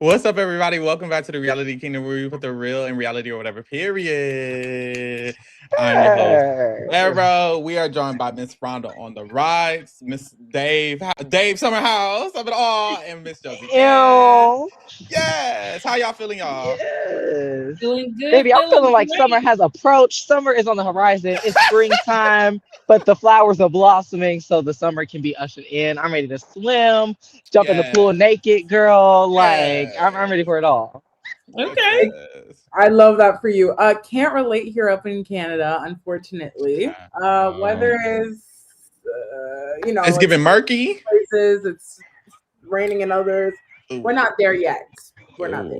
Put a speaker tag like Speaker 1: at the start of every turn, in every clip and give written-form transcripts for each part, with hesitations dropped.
Speaker 1: What's up, everybody? Welcome back to the Reality Kingdom, where we put the real in reality or whatever. Period. I'm your host, Arrow. We are joined by Miss Rhonda on the rides, Miss Dave Summerhouse of it all, and Miss Josie. Yes. How y'all feeling, y'all?
Speaker 2: Yes.
Speaker 3: Doing good,
Speaker 2: Baby, I'm feeling like
Speaker 3: great.
Speaker 2: summer has approached. Summer is on the horizon. It's springtime, but the flowers are blossoming, so the summer can be ushered in. I'm ready to swim, jump in the
Speaker 1: Yes.
Speaker 2: pool naked, girl. Like,
Speaker 1: Yes.
Speaker 2: I'm ready for it all.
Speaker 3: Okay.
Speaker 1: Yes.
Speaker 4: I love that for you. Can't relate here up in Canada, unfortunately. Weather is,
Speaker 1: It's
Speaker 4: like
Speaker 1: giving murky.
Speaker 4: places it's raining in others. We're not there yet. We're not there.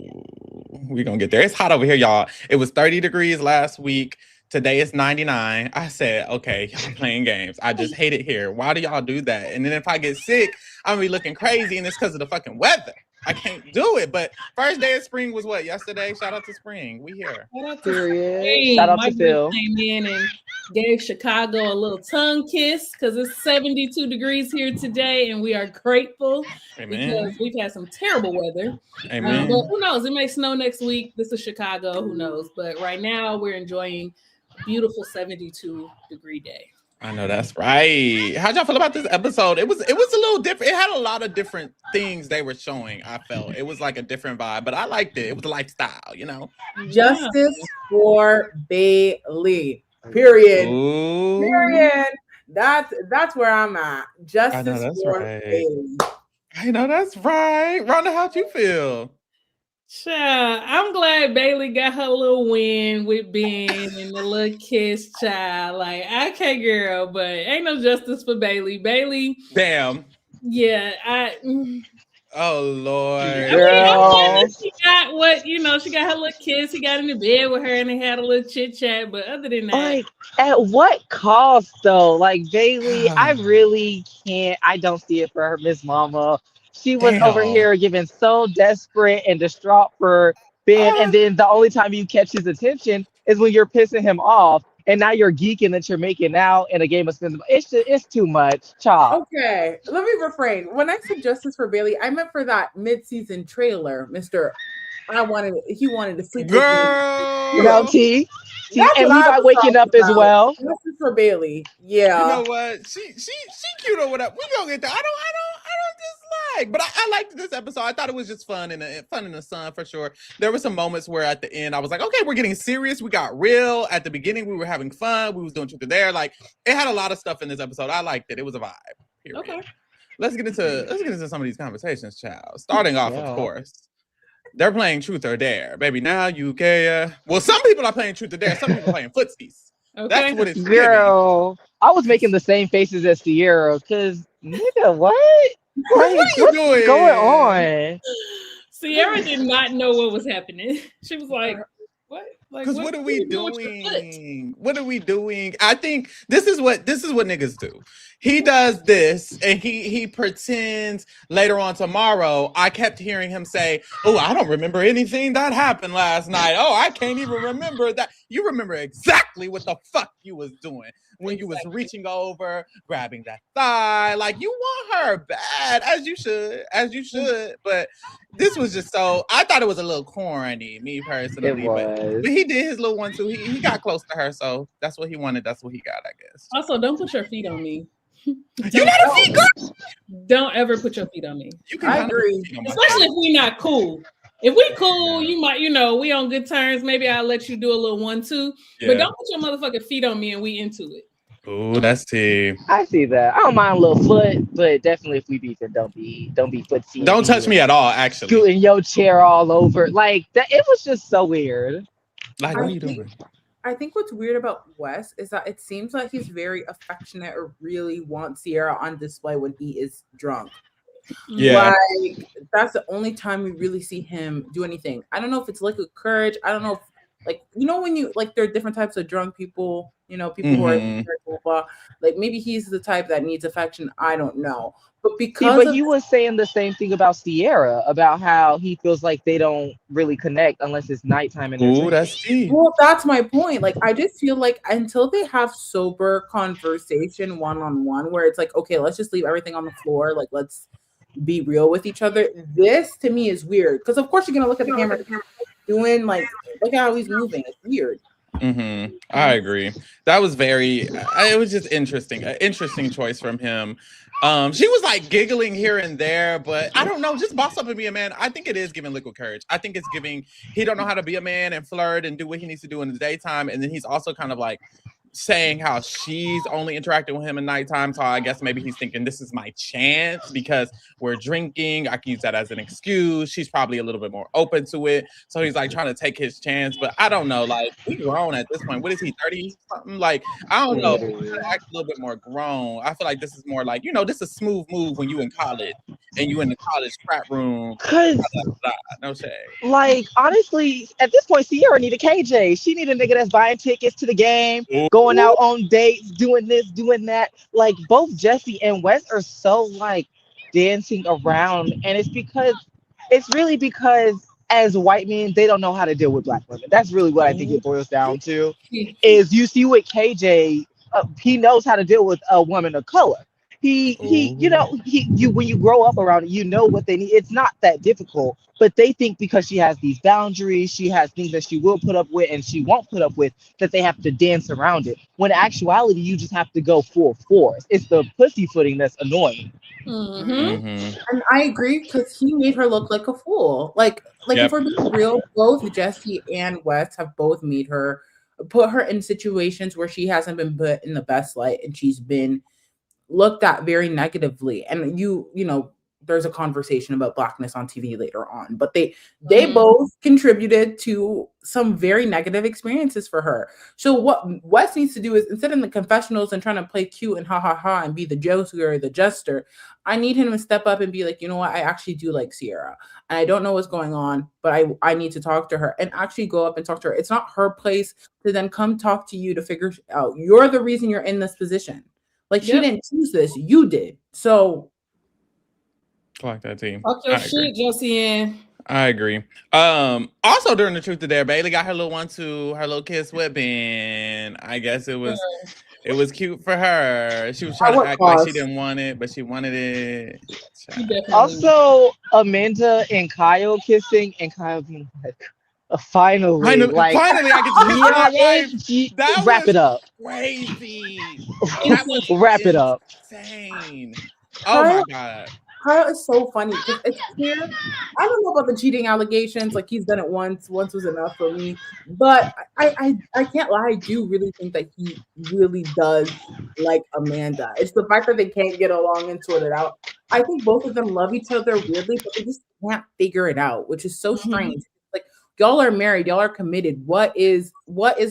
Speaker 1: We're gonna get there. It's hot over here, y'all. It was 30 degrees last week. Today it's 99. I said, okay, y'all playing games. I just hate it here. Why do y'all do that? And then if I get sick, I'm gonna be looking crazy, and it's because of the fucking weather. I can't do it. But first day of spring was what? Yesterday? Shout out to spring. We here.
Speaker 3: Shout out to
Speaker 2: Period.
Speaker 3: Spain.
Speaker 2: Shout out
Speaker 3: My
Speaker 2: to Phil.
Speaker 3: group came in and gave Chicago a little tongue kiss because it's 72 degrees here today, and we are grateful
Speaker 1: Amen.
Speaker 3: because we've had some terrible weather.
Speaker 1: Amen.
Speaker 3: But who knows? It may snow next week. This is Chicago. Who knows? But right now, we're enjoying a beautiful 72-degree day.
Speaker 1: I know that's right. How'd y'all feel about this episode? It was a little different. It had a lot of different things they were showing. I felt it was like a different vibe, but I liked it. It was a lifestyle, you know.
Speaker 4: Justice for Bailey. Period.
Speaker 1: Ooh.
Speaker 4: Period. That's where I'm at. Justice
Speaker 1: that's
Speaker 4: for
Speaker 1: right.
Speaker 4: Bailey.
Speaker 1: I know that's right. Rhonda, how'd you feel?
Speaker 3: Child, I'm glad Bailey got her little win with Ben and the little kiss, child. Like, okay, girl, but ain't no justice for Bailey. Bailey,
Speaker 1: Damn.
Speaker 3: yeah,
Speaker 1: Oh Lord.
Speaker 3: I'm
Speaker 2: Girl.
Speaker 3: glad that she got what, she got her little kiss. He got in the bed with her and they had a little chit chat. But other than that,
Speaker 2: Like, at what cost, though? Like, Bailey, I really can't. I don't see it for her, Miss Mama. She was over
Speaker 1: Damn.
Speaker 2: here getting so desperate and distraught for Ben, and then the only time you catch his attention is when you're pissing him off, and now you're geeking that you're making out in a game of spins. It's too much, chop.
Speaker 4: Okay, let me refrain. When I said justice for Bailey, I meant for that mid-season trailer, Mr. He wanted to sleep with me.
Speaker 1: Girl.
Speaker 2: You know, T,
Speaker 4: That's
Speaker 2: and
Speaker 4: what I
Speaker 2: Levi
Speaker 4: was
Speaker 2: waking up
Speaker 4: talking
Speaker 2: as
Speaker 4: about.
Speaker 2: well.
Speaker 4: Justice for Bailey.
Speaker 1: You
Speaker 4: Yeah.
Speaker 1: know what? She cute or whatever. We gonna get there. I don't dislike, but I liked this episode. I thought it was just fun in the sun for sure. There were some moments where at the end I was like, okay, we're getting serious. We got real. At the beginning, we were having fun. We was doing truth or dare. Like, it had a lot of stuff in this episode. I liked it. It was a vibe. Period.
Speaker 3: okay.
Speaker 1: Let's get into some of these conversations, child. Starting off, of course. They're playing truth or dare. Baby, now you care. Well, some people are playing truth or dare. Some people are playing footsies.
Speaker 3: Okay.
Speaker 1: That's what it's
Speaker 2: Girl, I was making the same faces as Sierra because, nigga, what? Like,
Speaker 1: What are you
Speaker 2: what's
Speaker 1: doing?
Speaker 2: going on?
Speaker 3: Sierra did not know what was happening. She was like, what? Like,
Speaker 1: Because what are we
Speaker 3: you with your foot?
Speaker 1: doing? What are we doing? I think this is what niggas do. He does this and he pretends later on tomorrow. I kept hearing him say, "Oh, I don't remember anything that happened last night. Oh, I can't even remember that." You remember exactly what the fuck you was doing when you was reaching over, grabbing that thigh. Like, you want her bad, as you should. But this was just so, I thought it was a little corny, me personally.
Speaker 2: It was.
Speaker 1: But he did his little one too. He got close to her, so that's what he wanted. That's what he got, I guess.
Speaker 3: Also, don't put your feet on me.
Speaker 1: You not a feet girl.
Speaker 3: Don't ever put your feet on me.
Speaker 1: You can
Speaker 4: I
Speaker 1: handle
Speaker 4: agree.
Speaker 1: your feet on my
Speaker 3: Especially
Speaker 1: feet.
Speaker 3: if we not cool. If we cool, you might, we on good terms. Maybe I'll let you do a little 1-2. But
Speaker 1: Yeah.
Speaker 3: don't put your motherfucking feet on me and we into it.
Speaker 1: Ooh, that's T.
Speaker 2: I see that. I don't mind a little foot, but definitely if we beefing, don't be footsie.
Speaker 1: Don't touch me at all, actually.
Speaker 2: Scooting your chair all over. Like that, it was just so weird.
Speaker 1: Like, what are you doing?
Speaker 4: I think what's weird about Wes is that it seems like he's very affectionate or really wants Sierra on display when he is drunk.
Speaker 1: Yeah.
Speaker 4: Like, that's the only time we really see him do anything. I don't know if it's liquid courage. I don't know if, when you, like, there are different types of drunk people, people who are, blah, blah. Like, maybe he's the type that needs affection. I don't know. But because
Speaker 2: he was saying the same thing about Sierra, about how he feels like they don't really connect unless it's nighttime and
Speaker 1: Ooh, that's T.
Speaker 4: Well, that's my point. Like, I just feel like until they have sober conversation one-on-one, where it's like, okay, let's just leave everything on the floor. Like, let's be real with each other. This to me is weird because of course you're gonna look at the camera doing like look at how he's moving. It's weird.
Speaker 1: I agree. That was it was just interesting. An interesting choice from him. She was like giggling here and there, but I don't know, just boss up and be a man. I think it is giving Liquid courage. I think it's giving, he don't know how to be a man and flirt and do what he needs to do in the daytime. And then he's also kind of like saying how she's only interacting with him at nighttime. So I guess maybe he's thinking this is my chance because we're drinking. I can use that as an excuse. She's probably a little bit more open to it. So he's like trying to take his chance. But I don't know. Like, we grown at this point. What is he, 30 something? Like, I don't know. He's act a little bit more grown. I feel like this is more like, this is a smooth move when you in college and you in the college frat room. No shade.
Speaker 2: Like, honestly, at this point, Sierra need a KJ. She need a nigga that's buying tickets to the game, going out on dates, doing this, doing that. Like, both Jesse and Wes are so, like, dancing around. And it's really because as white men, they don't know how to deal with black women. That's really what I think it boils down to. Is you see with KJ, he knows how to deal with a woman of color. When you grow up around it, you know what they need. It's not that difficult, but they think because she has these boundaries, she has things that she will put up with and she won't put up with, that they have to dance around it. When in actuality, you just have to go full force. It's the pussyfooting that's annoying.
Speaker 4: And I agree because he made her look like a fool. Like if we're being real, both Jesse and Wes have both put her in situations where she hasn't been put in the best light and she's been looked at very negatively. And there's a conversation about blackness on TV later on, but they both contributed to some very negative experiences for her. So what Wes needs to do is, instead of the confessionals and trying to play cute and ha ha ha and be the joker or the jester, I need him to step up and be like, you know what, I actually do like Sierra and I don't know what's going on, but I need to talk to her, and actually go up and talk to her. It's not her place to then come talk to you to figure out. You're the reason you're in this position. Like, she didn't choose this, you did. So
Speaker 1: I like that team.
Speaker 3: Talk your shit, Jesse.
Speaker 1: I agree. Also during the Truth or Dare, Bailey got her little 1-2, her little kiss with Ben. I guess it was cute for her. She was trying to act like she didn't want it, but she wanted it.
Speaker 2: Also, Amanda and Kyle kissing, and Kyle being like, finally, I can wrap it up.
Speaker 1: Crazy.
Speaker 2: Wrap it up.
Speaker 1: Insane. Oh my God.
Speaker 4: Kyle is so funny because it's clear. I don't know about the cheating allegations. Like, he's done it once. Once was enough for me. But I can't lie. I do really think that he really does like Amanda. It's the fact that they can't get along and sort it out. I think both of them love each other weirdly, but they just can't figure it out, which is so strange. Like, y'all are married. Y'all are committed. What is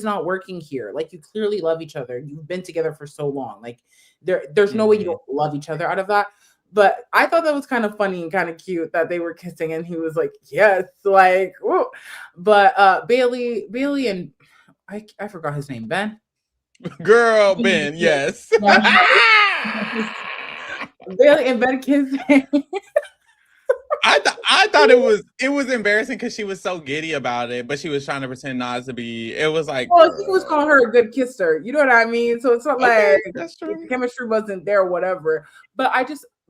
Speaker 4: not working here? Like, you clearly love each other. You've been together for so long. Like, there's no way you don't love each other out of that. But I thought that was kind of funny and kind of cute that they were kissing and he was like, yes, like, whoa. But Bailey and I forgot his name, Ben.
Speaker 1: Girl, Ben, yes.
Speaker 4: Bailey and Ben kissing.
Speaker 1: I thought it was embarrassing because she was so giddy about it, but she was trying to pretend not to be. It was like,
Speaker 4: well, he was calling her a good kisser. You know what I mean? So it's not like the chemistry wasn't there or whatever. But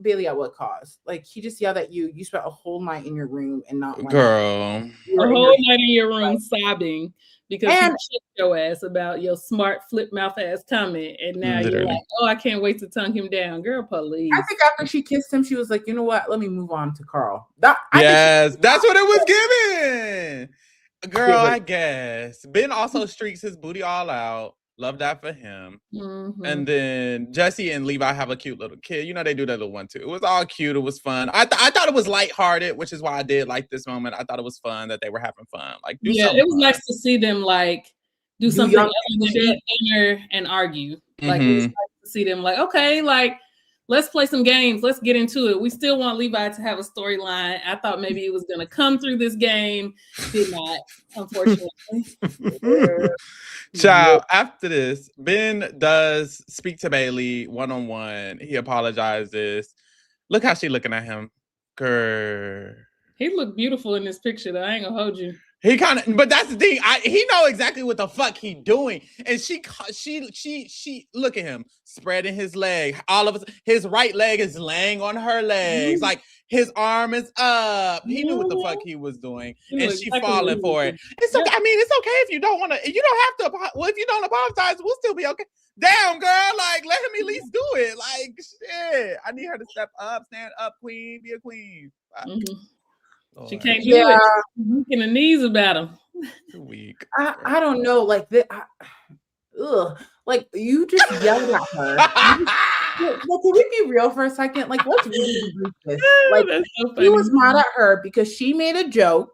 Speaker 4: Bailey, at what cost? Like, he just yelled at you. You spent a whole night in your room and not
Speaker 1: girl.
Speaker 3: A whole night in your room sobbing because he checked your ass about your smart flip mouth ass comment, and now you're like, oh, I can't wait to tongue him down. Girl, please.
Speaker 4: I think after she kissed him, she was like, you know what? Let me move on to Carl.
Speaker 1: That's what it was given. Girl, I guess. Ben also streaks his booty all out. Love that for him. And then Jesse and Levi have a cute little kid. You know, they do that little 1-2. It was all cute. It was fun. I thought it was lighthearted, which is why I did like this moment. I thought it was fun that they were having fun. Like, it
Speaker 3: was nice to see them like do something other than eat dinner and argue. Like, it was nice to see them like, okay, like, let's play some games. Let's get into it. We still want Levi to have a storyline. I thought maybe it was going to come through this game. Did not, unfortunately.
Speaker 1: Child, after this, Ben does speak to Bailey one-on-one. He apologizes. Look how she looking at him. Girl.
Speaker 3: He looked beautiful in this picture, though. I ain't gonna hold you.
Speaker 1: He kind of, but that's the thing. He know exactly what the fuck he doing, and she look at him spreading his leg. All of his right leg is laying on her legs, like his arm is up. He knew what the fuck he was doing, and she falling for it. It's okay. I mean, it's okay if you don't want to. You don't have to. Well, if you don't apologize, we'll still be okay. Damn, girl, like let him at least do it. Like shit, I need her to step up, stand up, queen, be a queen.
Speaker 3: She can't do it. Weak in the knees about him.
Speaker 1: Weak.
Speaker 4: I don't know. Like like you just yelled at her. Well, can we be real for a second? Like, let's really do this. Like, so he was mad at her because she made a joke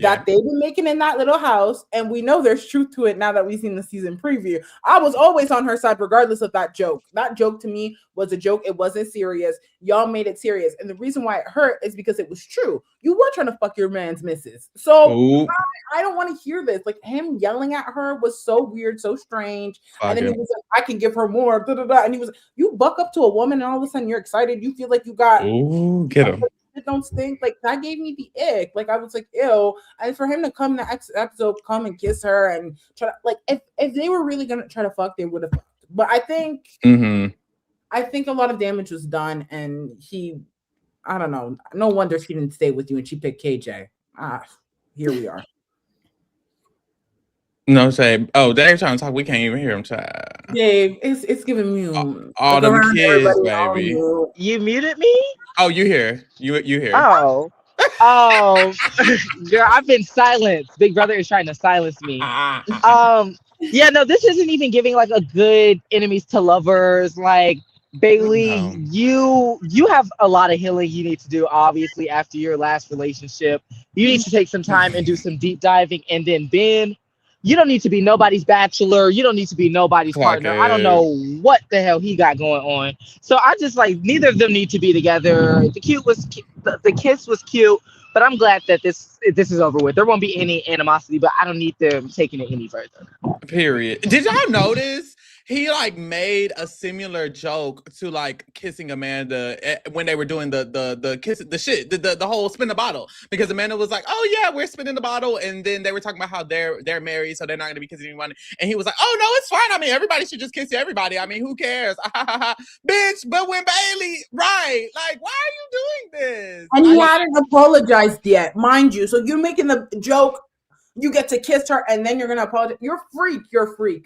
Speaker 4: that they've been making in that little house, and we know there's truth to it now that we've seen the season preview. I was always on her side regardless of that joke. That joke to me was a joke. It wasn't serious. Y'all made it serious, and the reason why it hurt is because it was true. You were trying to fuck your man's missus. So I don't want to hear this. Like, him yelling at her was so weird, so strange. And then he was like, I can give her more. And he was like, you buck up to a woman and all of a sudden you're excited. You feel like you got
Speaker 1: get him.
Speaker 4: It don't stink. Like, that gave me the ick. Like, I was like, ew. And for him to come next episode, come and kiss her and try to, like, if they were really gonna try to fuck, they would have fucked. But I think I think a lot of damage was done, and I don't know. No wonder she didn't stay with you and she picked KJ. Here we are.
Speaker 1: No, say, Dave trying to talk. We can't even hear him. Child.
Speaker 4: Dave, it's giving me
Speaker 1: all them kids, baby.
Speaker 2: You muted me?
Speaker 1: Oh, you here? You here?
Speaker 2: Oh, girl, I've been silenced. Big Brother is trying to silence me. Yeah, no, this isn't even giving like a good enemies to lovers. Like, Bailey, you have a lot of healing you need to do. Obviously, after your last relationship, you need to take some time and do some deep diving. And then Ben, you don't need to be nobody's bachelor. You don't need to be nobody's partner. I don't know what the hell he got going on. So I just like, neither of them need to be together. The kiss was cute, but I'm glad that this is over with. There won't be any animosity, but I don't need them taking it any further. Period.
Speaker 1: Did y'all notice he like made a similar joke to like kissing Amanda when they were doing the kiss, the whole spin the bottle, because Amanda was like, oh yeah, we're spinning the bottle, and then they were talking about how they're married, so they're not gonna be kissing anyone, and he was like, oh no, it's fine. I mean, everybody should just kiss everybody. I mean, who cares? Bitch, but when Bailey, right? Like, why are you doing this?
Speaker 4: And he hadn't apologized yet, mind you. So you're making the joke. You get to kiss her, and then you're gonna apologize. You're a freak.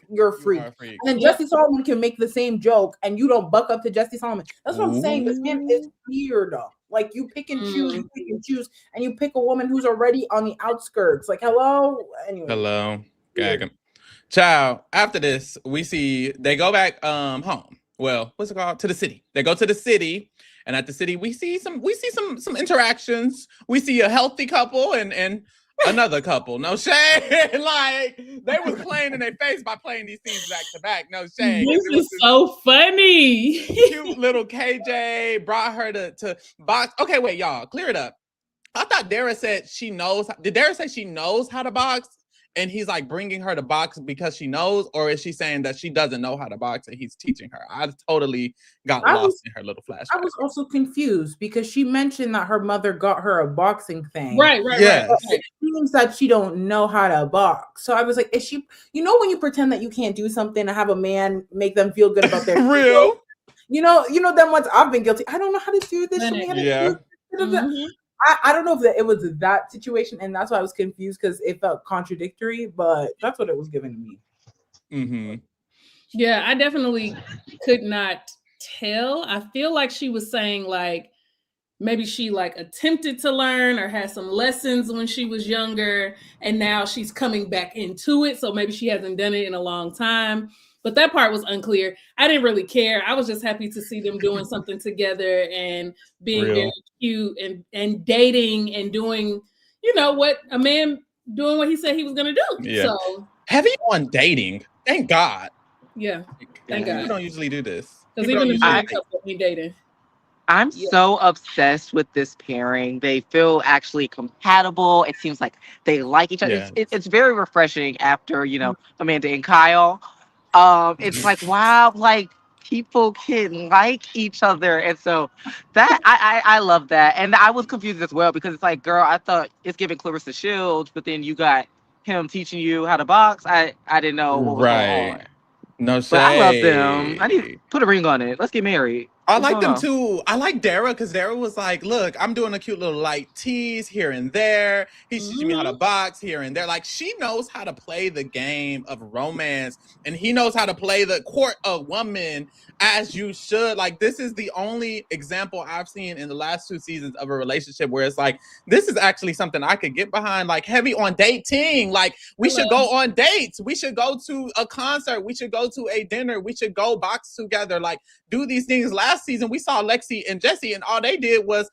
Speaker 4: And then Jesse Solomon can make the same joke, and you don't buck up to Jesse Solomon. That's what I'm saying. This man is weird. Like, you pick and choose, and you pick a woman who's already on the outskirts. Like, hello. Anyway.
Speaker 1: Hello, gag. Child. After this, we see they go back home. Well, what's it called? To the city. They go to the city, and at the city, we see some interactions. We see a healthy couple and another couple. No shade. Like, they was playing in their face by playing these scenes back to back. No shade.
Speaker 3: This is so funny.
Speaker 1: Cute little KJ brought her to box. Okay, wait, y'all, clear it up. I thought Dara said she knows. Did Dara say she knows how to box? And he's like bringing her to box because she knows, or is she saying that she doesn't know how to box and he's teaching her? I totally got lost in her little flashback.
Speaker 4: I was also confused because she mentioned that her mother got her a boxing thing.
Speaker 3: Right.
Speaker 1: Yes.
Speaker 4: It seems that she don't know how to box. So I was like, is she? You know, when you pretend that you can't do something and have a man make them feel good about their
Speaker 1: real.
Speaker 4: You know them ones. I've been guilty. I don't know how to do this.
Speaker 1: Yeah.
Speaker 4: I don't know if it was that situation, and that's why I was confused because it felt contradictory, but that's what it was giving to me.
Speaker 1: Mm-hmm.
Speaker 3: Yeah, I definitely could not tell. I feel like she was saying like maybe she like attempted to learn or had some lessons when she was younger, and now she's coming back into it. So maybe she hasn't done it in a long time. But that part was unclear. I didn't really care. I was just happy to see them doing something together and being very cute and dating and doing, you know, what a man doing what he said he was going to do.
Speaker 1: Yeah.
Speaker 3: So
Speaker 1: heavy on dating. Thank God.
Speaker 3: Yeah. Thank God.
Speaker 1: We don't usually do this.
Speaker 3: Because even if I couple ain't dating.
Speaker 2: I'm so obsessed with this pairing. They feel actually compatible. It seems like they like each other.
Speaker 1: Yeah.
Speaker 2: It's very refreshing after, you know, Amanda and Kyle. It's like, wow, like people can like each other. And so that I love that. And I was confused as well because it's like, girl, I thought it's giving Clarissa Shields, but then you got him teaching you how to box. I didn't know what was going on.
Speaker 1: Right. No
Speaker 2: But I love them. I need to
Speaker 1: shade.
Speaker 2: put a ring on it. Let's get married.
Speaker 1: I
Speaker 2: What's
Speaker 1: like
Speaker 2: going
Speaker 1: them
Speaker 2: on?
Speaker 1: too. I like Dara because Dara was like, look, I'm doing a cute little light tease here and there. He's teaching me how to box here and there. Like, she knows how to play the game of romance, and he knows how to play the court a woman as you should. Like, this is the only example I've seen in the last 2 seasons of a relationship where it's like, this is actually something I could get behind, like heavy on dating. Like, we should go on dates. We should go to a concert. We should go to a dinner. We should go box together. Like, do these things. Last season, we saw Lexi and Jesse, and all they did was,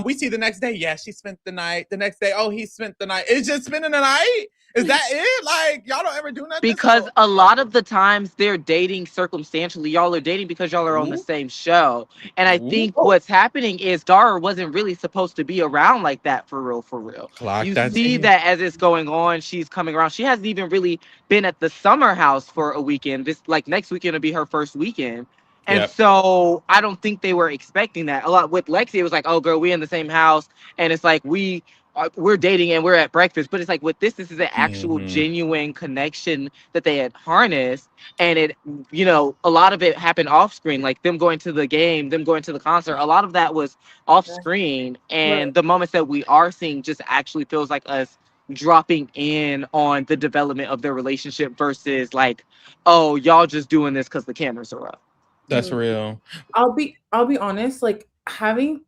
Speaker 1: we see the next day, yeah, she spent the night. The next day, oh, he spent the night. It's just spending the night? Is that it? Like, y'all don't ever do nothing?
Speaker 2: Because a lot of the times they're dating circumstantially. Y'all are dating because y'all are on the same show. And I think what's happening is Dara wasn't really supposed to be around like that for real, for real. You see that as it's going on, she's coming around. She hasn't even really been at the summer house for a weekend. This, like, next weekend will be her first weekend. And so I don't think they were expecting that. A lot with Lexi, it was like, oh, girl, we in the same house. And it's like, we're dating and we're at breakfast. But it's like, with this is an actual genuine connection that they had harnessed. And it, you know, a lot of it happened off screen, like them going to the game, them going to the concert. A lot of that was off screen. And the moments that we are seeing just actually feels like us dropping in on the development of their relationship versus like, oh, y'all just doing this because the cameras are up.
Speaker 1: That's real.
Speaker 4: I'll be honest, like having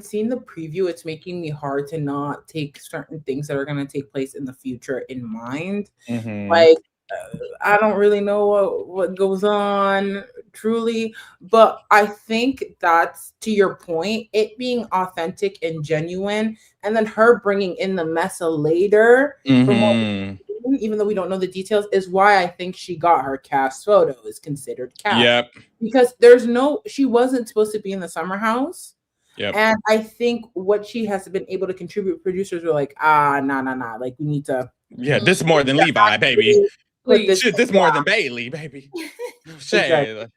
Speaker 4: seen the preview, it's making me hard to not take certain things that are going to take place in the future in mind. Like, I don't really know what goes on truly, but I think that's, to your point, it being authentic and genuine, and then her bringing in the mesa later, from what even though we don't know the details, is why I think she got her cast photo is considered cast. Because she wasn't supposed to be in the summer house. And I think what she has been able to contribute, producers were like, nah. Like, we need to.
Speaker 1: Yeah, this is more than Levi, baby. This more than Bailey, baby. Exactly.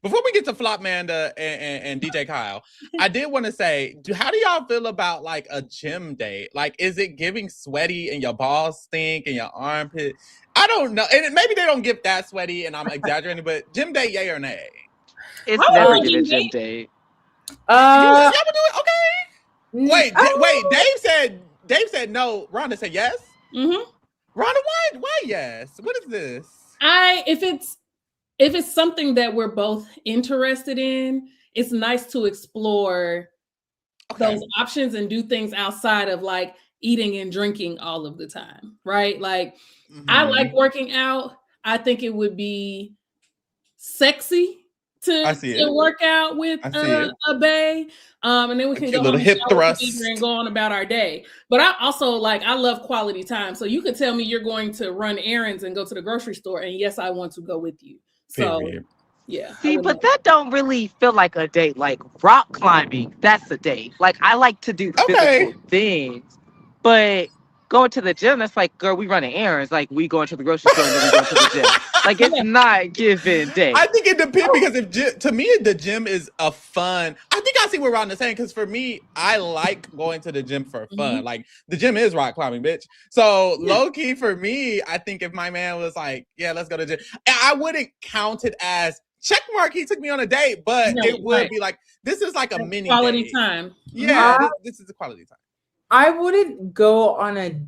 Speaker 1: Before we get to Flopmanda and DJ Kyle, I did want to say, how do y'all feel about like a gym date? Like, is it giving sweaty and your balls stink and your armpit? I don't know. And maybe they don't get that sweaty and I'm exaggerating, but gym date, yay or nay?
Speaker 2: It's never giving gym date.
Speaker 1: Y'all would do it? Okay. Wait, Dave said no. Rhonda said yes. Rhonda, why yes? What is this?
Speaker 3: If it's something that we're both interested in, it's nice to explore those options and do things outside of like eating and drinking all of the time, right? Like, I like working out. I think it would be sexy to work out with a bae. And then we can go
Speaker 1: little hip thrust
Speaker 3: and go on about our day. But I also I love quality time. So you could tell me you're going to run errands and go to the grocery store, and yes, I want to go with you. So yeah.
Speaker 2: See, but that don't really feel like a date. Like rock climbing, that's a date. Like, I like to do physical things, but going to the gym, that's like, girl, we running errands. Like, we going to the grocery store and then we go to the gym. Like, it's not giving date.
Speaker 1: I think it depends because to me, the gym is a fun. I think I see what Rhonda's saying, because for me, I like going to the gym for fun. Like, the gym is rock climbing, bitch. So low key for me, I think if my man was like, yeah, let's go to the gym, I wouldn't count it as check mark. He took me on a date, but it would be like, this is like a mini
Speaker 3: quality time.
Speaker 1: Yeah, this is a quality time.
Speaker 4: I wouldn't go on a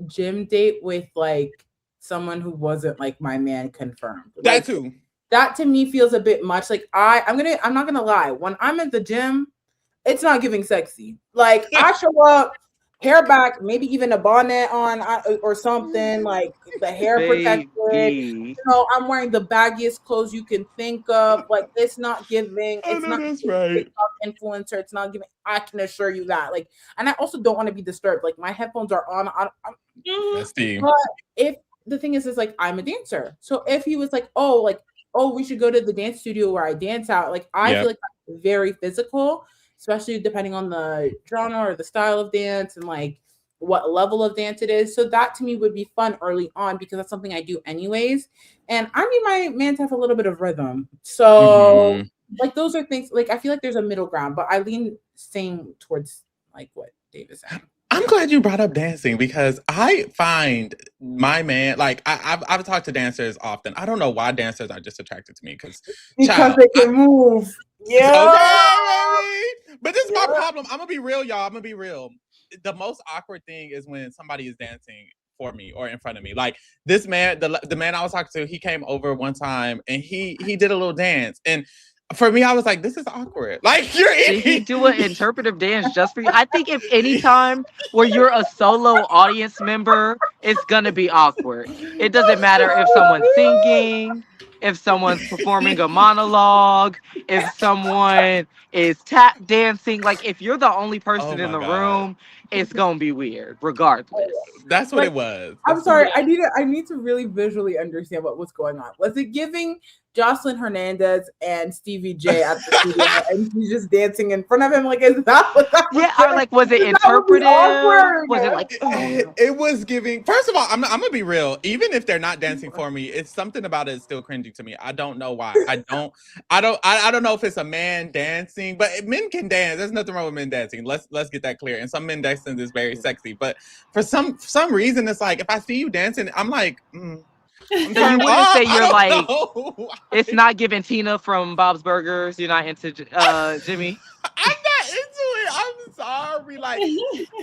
Speaker 4: gym date with like someone who wasn't like my man confirmed.
Speaker 1: That too.
Speaker 4: That to me feels a bit much. Like, I'm not gonna lie. When I'm at the gym, it's not giving sexy. Like, I show up, hair back, maybe even a bonnet on or something, like the hair protected. You know, I'm wearing the baggiest clothes you can think of. Like, it's not giving. It's not
Speaker 1: that's right.
Speaker 4: Influencer. It's not giving. I can assure you that. Like, and I also don't want to be disturbed. Like, my headphones are on.
Speaker 1: That's the.
Speaker 4: But if the thing is like, I'm a dancer, so if he was like, oh, we should go to the dance studio where I dance out. Like, I feel like that's very physical, especially depending on the genre or the style of dance, and like what level of dance it is. So that to me would be fun early on because that's something I do anyways. And I need my man to have a little bit of rhythm. So like those are things like I feel like there's a middle ground, but I lean same towards like what David said.
Speaker 1: I'm glad you brought up dancing because I find my man like I've talked to dancers often. I don't know why dancers are just attracted to me because
Speaker 4: they can move. Yeah.
Speaker 1: Okay, but this is my problem. I'm gonna be real, y'all. I'm gonna be real. The most awkward thing is when somebody is dancing for me or in front of me. Like this man, the man I was talking to, he came over one time and he did a little dance and. For me, I was like, this is awkward. Like,
Speaker 2: Did he do an interpretive dance just for you? I think if any time where you're a solo audience member, it's going to be awkward. It doesn't matter if someone's singing, if someone's performing a monologue, if someone is tap dancing. Like, if you're the only person in the room, it's going to be weird, regardless.
Speaker 1: That's what it was.
Speaker 4: I'm sorry. I need to really visually understand what was going on. Was it giving Jocelyn Hernandez and Stevie J at the studio and he's just dancing in front of him? Like, is that what that was?
Speaker 2: Yeah, like, was it interpretive? Was it like,
Speaker 1: it was giving. First of all, I'm gonna be real. Even if they're not dancing for me, it's something about it still cringy to me. I don't know why. I don't know if it's a man dancing, but men can dance. There's nothing wrong with men dancing. Let's get that clear. And some men dancing is very sexy, but for some reason, it's like if I see you dancing, I'm like.
Speaker 2: So you wouldn't say you're like, it's not giving Tina from Bob's Burgers. You're not into Jimmy.
Speaker 1: I'm not into it. I'm sorry. Like,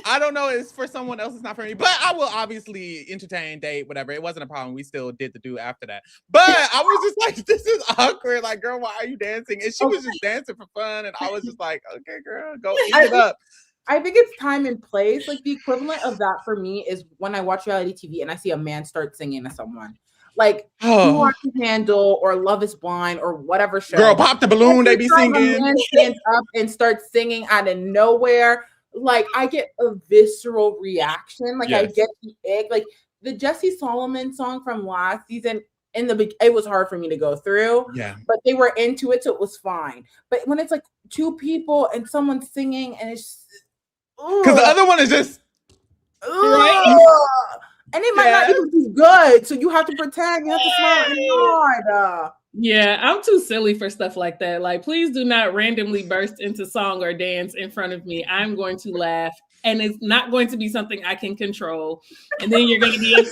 Speaker 1: I don't know. It's for someone else. It's not for me. But I will obviously entertain, date, whatever. It wasn't a problem. We still did the do after that. But I was just like, this is awkward. Like, girl, why are you dancing? And she was just dancing for fun. And I was just like, okay, girl, go eat it up.
Speaker 4: I think it's time and place. Like the equivalent of that for me is when I watch reality TV and I see a man start singing to someone. Like Who Wants to Handle or Love Is Blind or whatever show.
Speaker 1: Girl, Pop the Balloon, they be singing.
Speaker 4: A man stands up and starts singing out of nowhere. Like I get a visceral reaction. Like I get the ick. Like the Jesse Solomon song from last season. It was hard for me to go through.
Speaker 1: Yeah.
Speaker 4: But they were into it, so it was fine. But when it's like two people and someone's singing and it's
Speaker 1: because the other one is just
Speaker 4: right. And it might not even be good, so you have to pretend. You have to smile and nod.
Speaker 3: Yeah, I'm too silly for stuff like that. Like, please do not randomly burst into song or dance in front of me. I'm going to laugh, and it's not going to be something I can control. And then you're going to be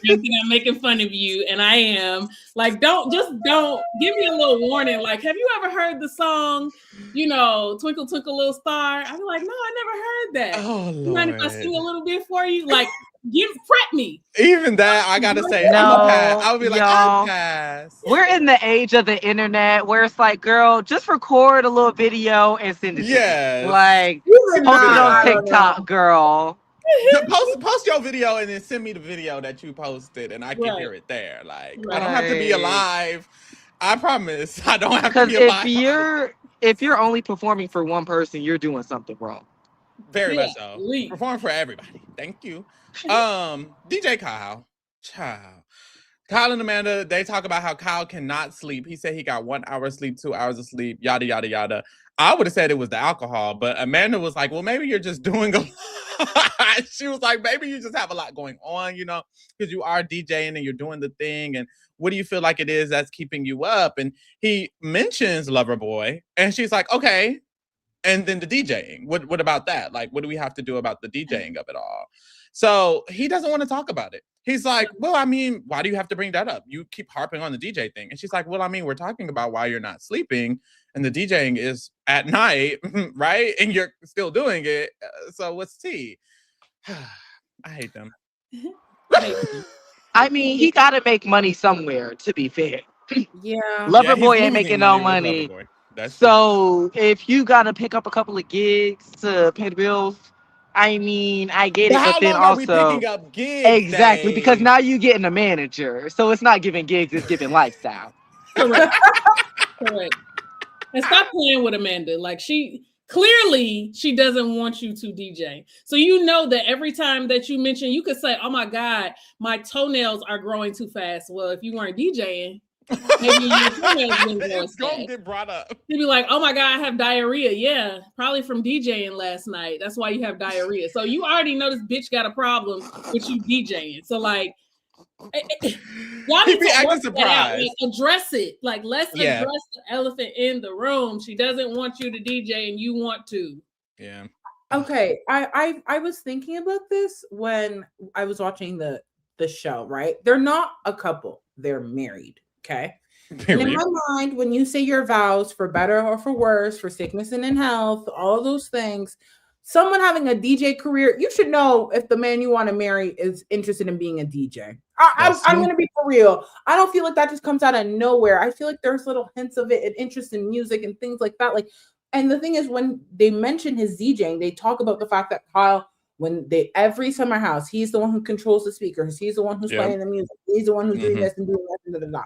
Speaker 3: thinking I'm making fun of you, and I am. Like, don't give me a little warning. Like, have you ever heard the song, Twinkle Twinkle Little Star? I'm like, no, I never heard that.
Speaker 1: Oh, Lord.
Speaker 3: You mind if I sing a little bit for you? Like, prep me.
Speaker 1: Even that, I gotta say,
Speaker 2: no,
Speaker 1: I'm a pass. I would be like, I'll pass.
Speaker 2: We're in the age of the internet where it's like, girl, just record a little video and send it to me. Like, post it on TikTok, girl.
Speaker 1: Post your video and then send me the video that you posted and I can hear it there. Like, I don't have to be alive. I promise. I don't have to be alive.
Speaker 2: Because if you're only performing for one person, you're doing something wrong.
Speaker 1: Very much so. Perform for everybody. Thank you. DJ Kyle. Kyle and Amanda, they talk about how Kyle cannot sleep. He said he got 1 hour sleep, 2 hours of sleep, yada, yada, yada. I would have said it was the alcohol, but Amanda was like, well, maybe you're just doing a lot. She was like, maybe you just have a lot going on, because you are DJing and you're doing the thing. And what do you feel like it is that's keeping you up? And he mentions Loverboy, and she's like, okay. And then the DJing. What about that? Like, what do we have to do about the DJing of it all? So he doesn't want to talk about it. He's like, well, I mean, why do you have to bring that up? You keep harping on the DJ thing. And she's like, well, I mean, we're talking about why you're not sleeping and the DJing is at night, right? And you're still doing it. So what's tea? I hate them.
Speaker 2: I mean, he got to make money somewhere, to be fair.
Speaker 4: Yeah.
Speaker 2: Loverboy ain't making no money. So if you got to pick up a couple of gigs to pay the bills, I mean, I get it, but then also
Speaker 1: picking up gigs,
Speaker 2: exactly, because now you're getting a manager, so it's not giving gigs, it's giving lifestyle.
Speaker 3: Correct. And stop playing with Amanda. Like she doesn't want you to DJ. So that every time that you mention, you could say, "Oh my God, my toenails are growing too fast." Well, if you weren't DJing, Maybe your toenails been growing
Speaker 1: It's gonna
Speaker 3: back.
Speaker 1: get brought up.
Speaker 3: You'd be like, oh my God, I have diarrhea. Yeah, probably from DJing last night. That's why you have diarrhea. So you already know this bitch got a problem with you DJing. So like, y'all
Speaker 1: He
Speaker 3: need
Speaker 1: be
Speaker 3: to
Speaker 1: acting
Speaker 3: work that out.
Speaker 1: surprised.
Speaker 3: Like, address it. Like, let's
Speaker 1: Yeah.
Speaker 3: address the elephant in the room. She doesn't want you to DJ and you want to.
Speaker 1: Yeah.
Speaker 4: Okay, I was thinking about this when I was watching the show, right? They're not a couple, they're married, okay? And in
Speaker 1: Period.
Speaker 4: my mind, when you say your vows for better or for worse, for sickness and in health, all of those things, someone having a DJ career, you should know if the man you want to marry is interested in being a DJ. I'm going to be for real. I don't feel like that just comes out of nowhere. I feel like there's little hints of it and interest in music and things like that. Like, and the thing is, when they mention his DJing, they talk about the fact that Kyle, when they every summer house, he's the one who controls the speakers. He's the one who's playing the music. He's the one who's doing this and doing that and da, da, da.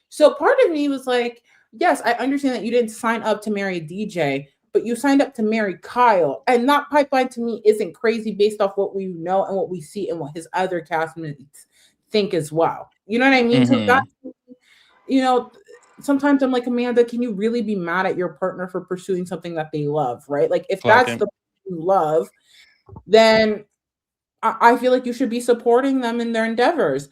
Speaker 4: So part of me was like, yes, I understand that you didn't sign up to marry a DJ, but you signed up to marry Kyle. And that pipeline to me isn't crazy based off what we know and what we see and what his other castmates think as well. You know what I mean? So that's, you know, sometimes I'm like, Amanda, can you really be mad at your partner for pursuing something that they love, right? Like if that's the person you love, then I feel like you should be supporting them in their endeavors.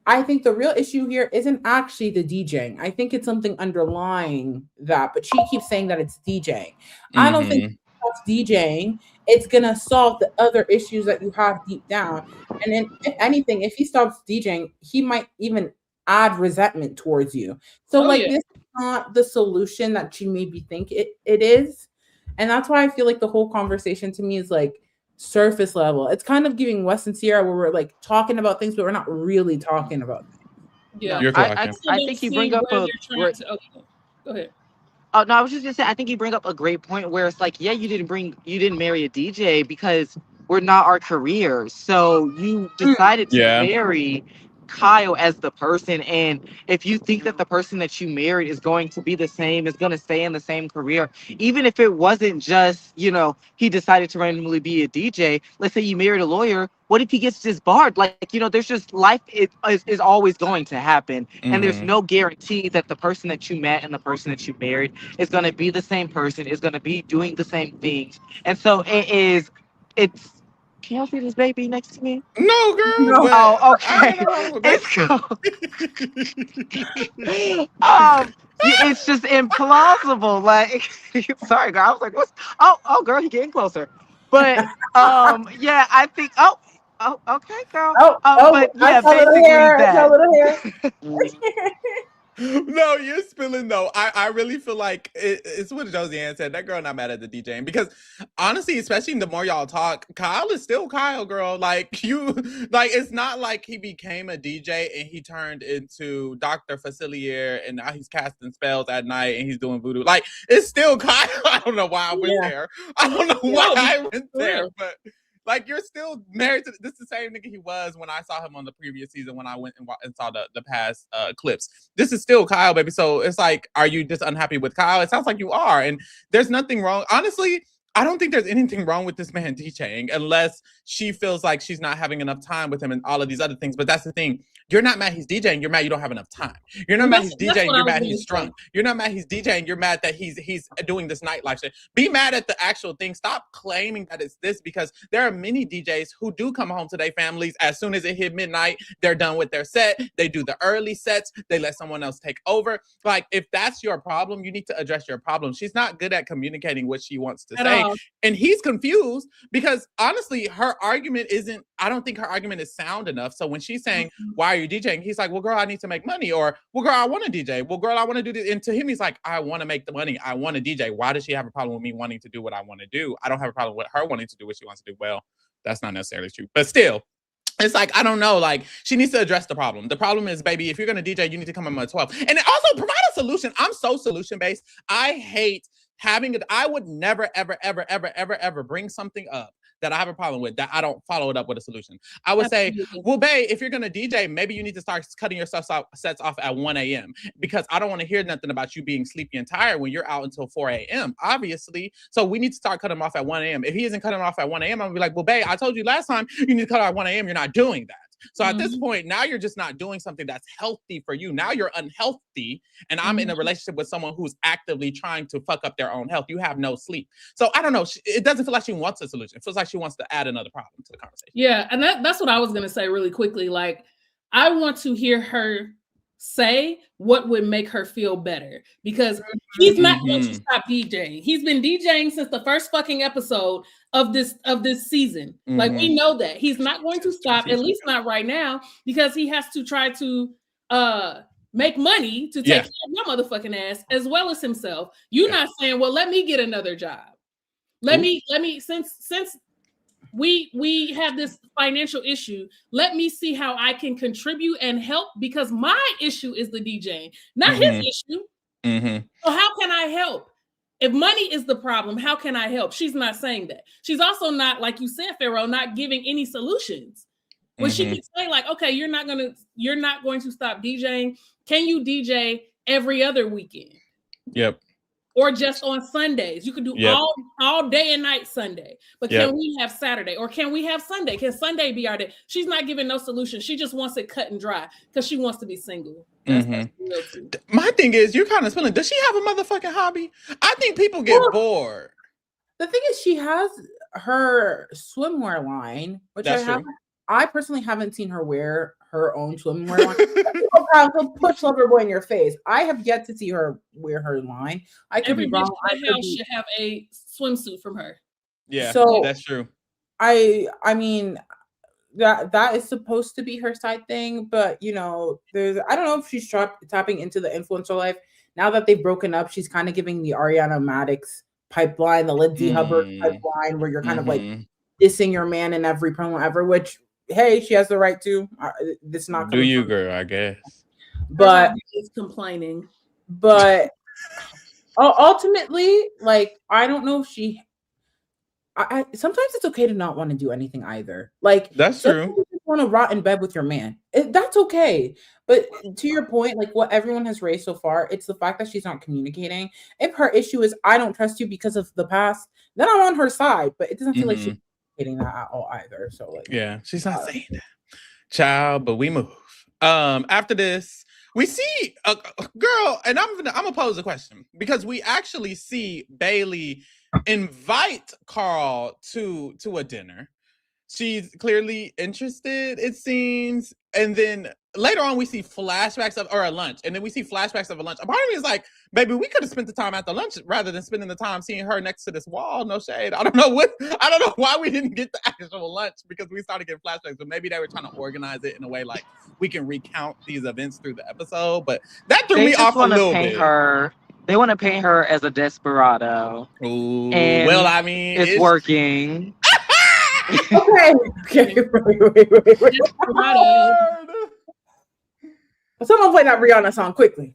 Speaker 4: I think the real issue here isn't actually the DJing. I think it's something underlying that, but she keeps saying that it's DJing. I don't think it's DJing. It's going to solve the other issues that you have deep down. And then if anything, if he stops DJing, he might even add resentment towards you. So this is not the solution that you maybe think it is. And that's why I feel like the whole conversation to me is like surface level. It's kind of giving Wes and Sierra where we're like talking about things, but we're not really talking about them.
Speaker 3: Yeah,
Speaker 5: I think you bring up a
Speaker 3: go ahead.
Speaker 5: Oh no, I was just gonna say I think you bring up a great point where it's like, yeah, you didn't marry a DJ because we're not our careers. So you decided to marry Kyle as the person, and if you think that the person that you married is going to be the same, is going to stay in the same career, even if it wasn't just, you know, he decided to randomly be a DJ, let's say you married a lawyer, what if he gets disbarred? Like, you know, there's just life is always going to happen, and there's no guarantee that the person that you met and the person that you married is going to be the same person, is going to be doing the same things. And so it's can y'all see this baby next to me?
Speaker 1: No, girl.
Speaker 5: No. Oh, okay. It's just implausible. Like, sorry, girl. I was like, what's? Oh, girl, you're getting closer. But yeah, I think. Oh, okay, girl. But yeah, basically that.
Speaker 1: No, you're spilling though. I really feel like it's what Josiane said. That girl not mad at the DJing because honestly, especially the more y'all talk, Kyle is still Kyle, girl. Like it's not like he became a DJ and he turned into Dr. Facilier and now he's casting spells at night and he's doing voodoo. Like it's still Kyle. I don't know why I went there. I don't know why I went there, but. Like, you're still married to this is the same nigga he was when I saw him on the previous season when I went and saw the past clips. This is still Kyle, baby. So it's like, are you just unhappy with Kyle? It sounds like you are. And there's nothing wrong. Honestly, I don't think there's anything wrong with this man DJing unless she feels like she's not having enough time with him and all of these other things. But that's the thing. You're not mad he's DJing. You're mad you don't have enough time. You're not mad he's DJing. You're mad he's drunk. You're not mad he's DJing. You're mad that he's doing this nightlife shit. Be mad at the actual thing. Stop claiming that it's this because there are many DJs who do come home to their families as soon as it hit midnight. They're done with their set. They do the early sets. They let someone else take over. Like, if that's your problem, you need to address your problem. She's not good at communicating what she wants to say. And he's confused because honestly, her argument isn't, I don't think her argument is sound enough. So when she's saying, why are you DJing? He's like, well, girl, I need to make money. Or, well, girl, I want to DJ. Well, girl, I want to do this. And to him, he's like, I want to make the money. I want to DJ. Why does she have a problem with me wanting to do what I want to do? I don't have a problem with her wanting to do what she wants to do. Well, that's not necessarily true. But still, it's like, I don't know. Like, she needs to address the problem. The problem is, baby, if you're going to DJ, you need to come in at 12. And also provide a solution. I'm so solution-based. I hate having it. I would never, ever bring something up that I have a problem with that I don't follow it up with a solution. I would say, well, babe, if you're going to DJ, maybe you need to start cutting your sets off at 1 a.m. because I don't want to hear nothing about you being sleepy and tired when you're out until 4 a.m., obviously. So we need to start cutting them off at 1 a.m. If he isn't cutting off at 1 a.m., I'm going to be like, well, babe, I told you last time you need to cut off at 1 a.m. You're not doing that. So at this point, now you're just not doing something that's healthy for you. Now you're unhealthy, and I'm in a relationship with someone who's actively trying to fuck up their own health. You have no sleep. So I don't know. It doesn't feel like she wants a solution. It feels like she wants to add another problem to the conversation.
Speaker 3: Yeah, and that's what I was going to say really quickly. Like, I want to hear her say what would make her feel better, because he's not going to stop DJing. He's been DJing since the first fucking episode of this season. Like, we know that he's not going to stop, at least not right now, because he has to try to make money to take care of your motherfucking ass as well as himself. You're not saying, well, let me get another job. Let me since we have this financial issue, let me see how I can contribute and help, because my issue is the DJing, not his issue. So how can I help? If money is the problem, how can I help? She's not saying that. She's also not, like you said, Pharaoh, not giving any solutions. When she can say, like, okay, you're not going to stop DJing. Can you DJ every other weekend?
Speaker 1: Yep.
Speaker 3: Or just on Sundays? You could do all day and night Sunday. But can we have Saturday? Or can we have Sunday? Can Sunday be our day? She's not giving no solution. She just wants it cut and dry because she wants to be single.
Speaker 1: My thing is, you're kind of spilling. Does she have a motherfucking hobby? I think people get bored.
Speaker 4: The thing is, she has her swimwear line, which I personally haven't seen her wear her own swimwear line. So push Loverboy in your face. I have yet to see her wear her line. I could be wrong.
Speaker 3: Should have a swimsuit from her.
Speaker 1: Yeah, so that's true.
Speaker 4: I mean, that is supposed to be her side thing, but I don't know if she's tapping into the influencer life. Now that they've broken up, she's kind of giving the Ariana Madix pipeline, the Lindsay Hubbard pipeline, where you're kind of like dissing your man in every promo ever, which, hey, she has the right to. This not
Speaker 1: do you, girl? I guess.
Speaker 4: But
Speaker 3: is complaining.
Speaker 4: But ultimately, like, I don't know if she. I sometimes it's okay to not want to do anything either. Like,
Speaker 1: that's true.
Speaker 4: You just want to rot in bed with your man. That's okay. But to your point, like what everyone has raised so far, it's the fact that she's not communicating. If her issue is I don't trust you because of the past, then I'm on her side. But it doesn't feel like she's communicating that at all either. So like,
Speaker 1: yeah, she's not saying that, child. But we move. After this, we see a girl, and I'm gonna pose a question, because we actually see Bailey invite Carl to a dinner. She's clearly interested, it seems. And then later on, we see flashbacks of a lunch, and then we see flashbacks of a lunch. A part of me is like, baby, we could have spent the time at the lunch rather than spending the time seeing her next to this wall. No shade. I don't know why we didn't get the actual lunch, because we started getting flashbacks, but maybe they were trying to organize it in a way like we can recount these events through the episode. But that threw me off a little bit.
Speaker 5: They want to paint her as a desperado.
Speaker 1: Ooh, well, I mean,
Speaker 5: it's working.
Speaker 4: Okay. Wait. Someone play that Rihanna song quickly.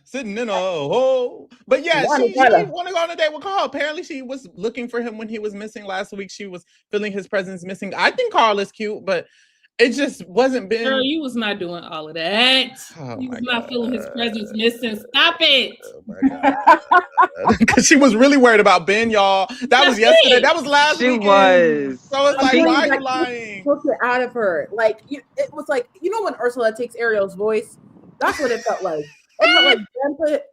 Speaker 1: Sitting in a hole. But yeah, she want to go on a date with Carl. Apparently, she was looking for him when he was missing last week. She was feeling his presence missing. I think Carl is cute, but it just wasn't been.
Speaker 3: Girl, you was not doing all of that. You was not feeling his presence missing. Stop it.
Speaker 1: Oh my God. She was really worried about Ben, y'all. That was yesterday. That was last week.
Speaker 5: She was.
Speaker 1: So it's like, why are you lying?
Speaker 4: Took it out of her. Like, it was like, when Ursula takes Ariel's voice? That's what it felt like. It felt like Grandpa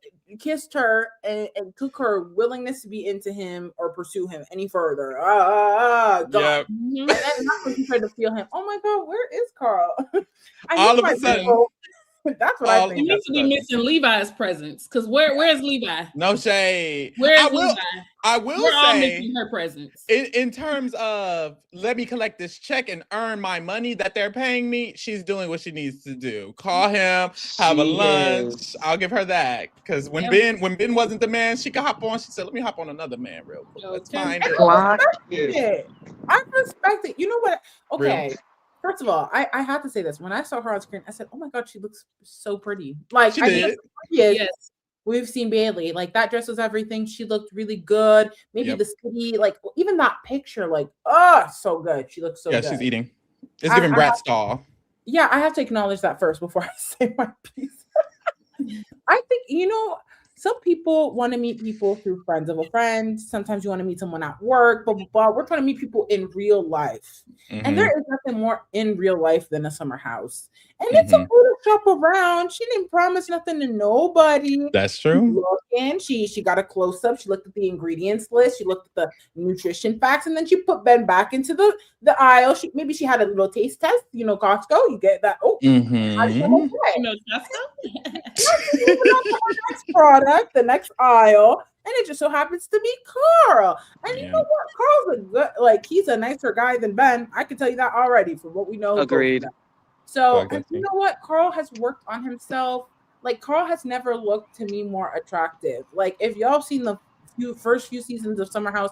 Speaker 4: kissed her and took her willingness to be into him or pursue him any further. God.
Speaker 1: Yep.
Speaker 4: And then that's when she tried to feel him. Oh my God, where is Carl?
Speaker 1: All of a sudden.
Speaker 4: That's what I think.
Speaker 3: You need to be missing Levi's presence, because where's Levi?
Speaker 1: No shade.
Speaker 3: Where's Levi?
Speaker 1: I will
Speaker 3: We're
Speaker 1: say,
Speaker 3: all missing her presence.
Speaker 1: In terms of let me collect this check and earn my money that they're paying me, she's doing what she needs to do. Call him, have a lunch. I'll give her that, because when Ben wasn't the man, she could hop on. She said, "Let me hop on another man real quick. Let's find it."
Speaker 4: I respect it. You know what? Okay. Real. First of all, I have to say this. When I saw her on screen, I said, "Oh my God, she looks so pretty." Like,
Speaker 1: she did.
Speaker 4: Yes. We've seen Bailey. Like, that dress was everything. She looked really good. Maybe the city, like, even that picture, like, so good. She looks so good.
Speaker 1: Yeah, she's eating. It's giving Bratz doll.
Speaker 4: Yeah, I have to acknowledge that first before I say my piece. I think, some people want to meet people through friends of a friend. Sometimes you want to meet someone at work, blah, blah, blah. We're trying to meet people in real life. And there is nothing more in real life than a summer house. And it's a little shop around. She didn't promise nothing to nobody.
Speaker 1: That's true.
Speaker 4: And she got a close up. She looked at the ingredients list. She looked at the nutrition facts, and then she put Ben back into the aisle. Maybe she had a little taste test. You know, Costco. You get that. Oh,
Speaker 3: You know, Costco?
Speaker 4: next product, the next aisle, and it just so happens to be Carl. And you know what? Carl's a good, like, he's a nicer guy than Ben. I can tell you that already from what we know.
Speaker 5: Agreed.
Speaker 4: So, and you know what? Carl has worked on himself. Like, Carl has never looked to me more attractive. Like, if y'all seen the first few seasons of Summer House,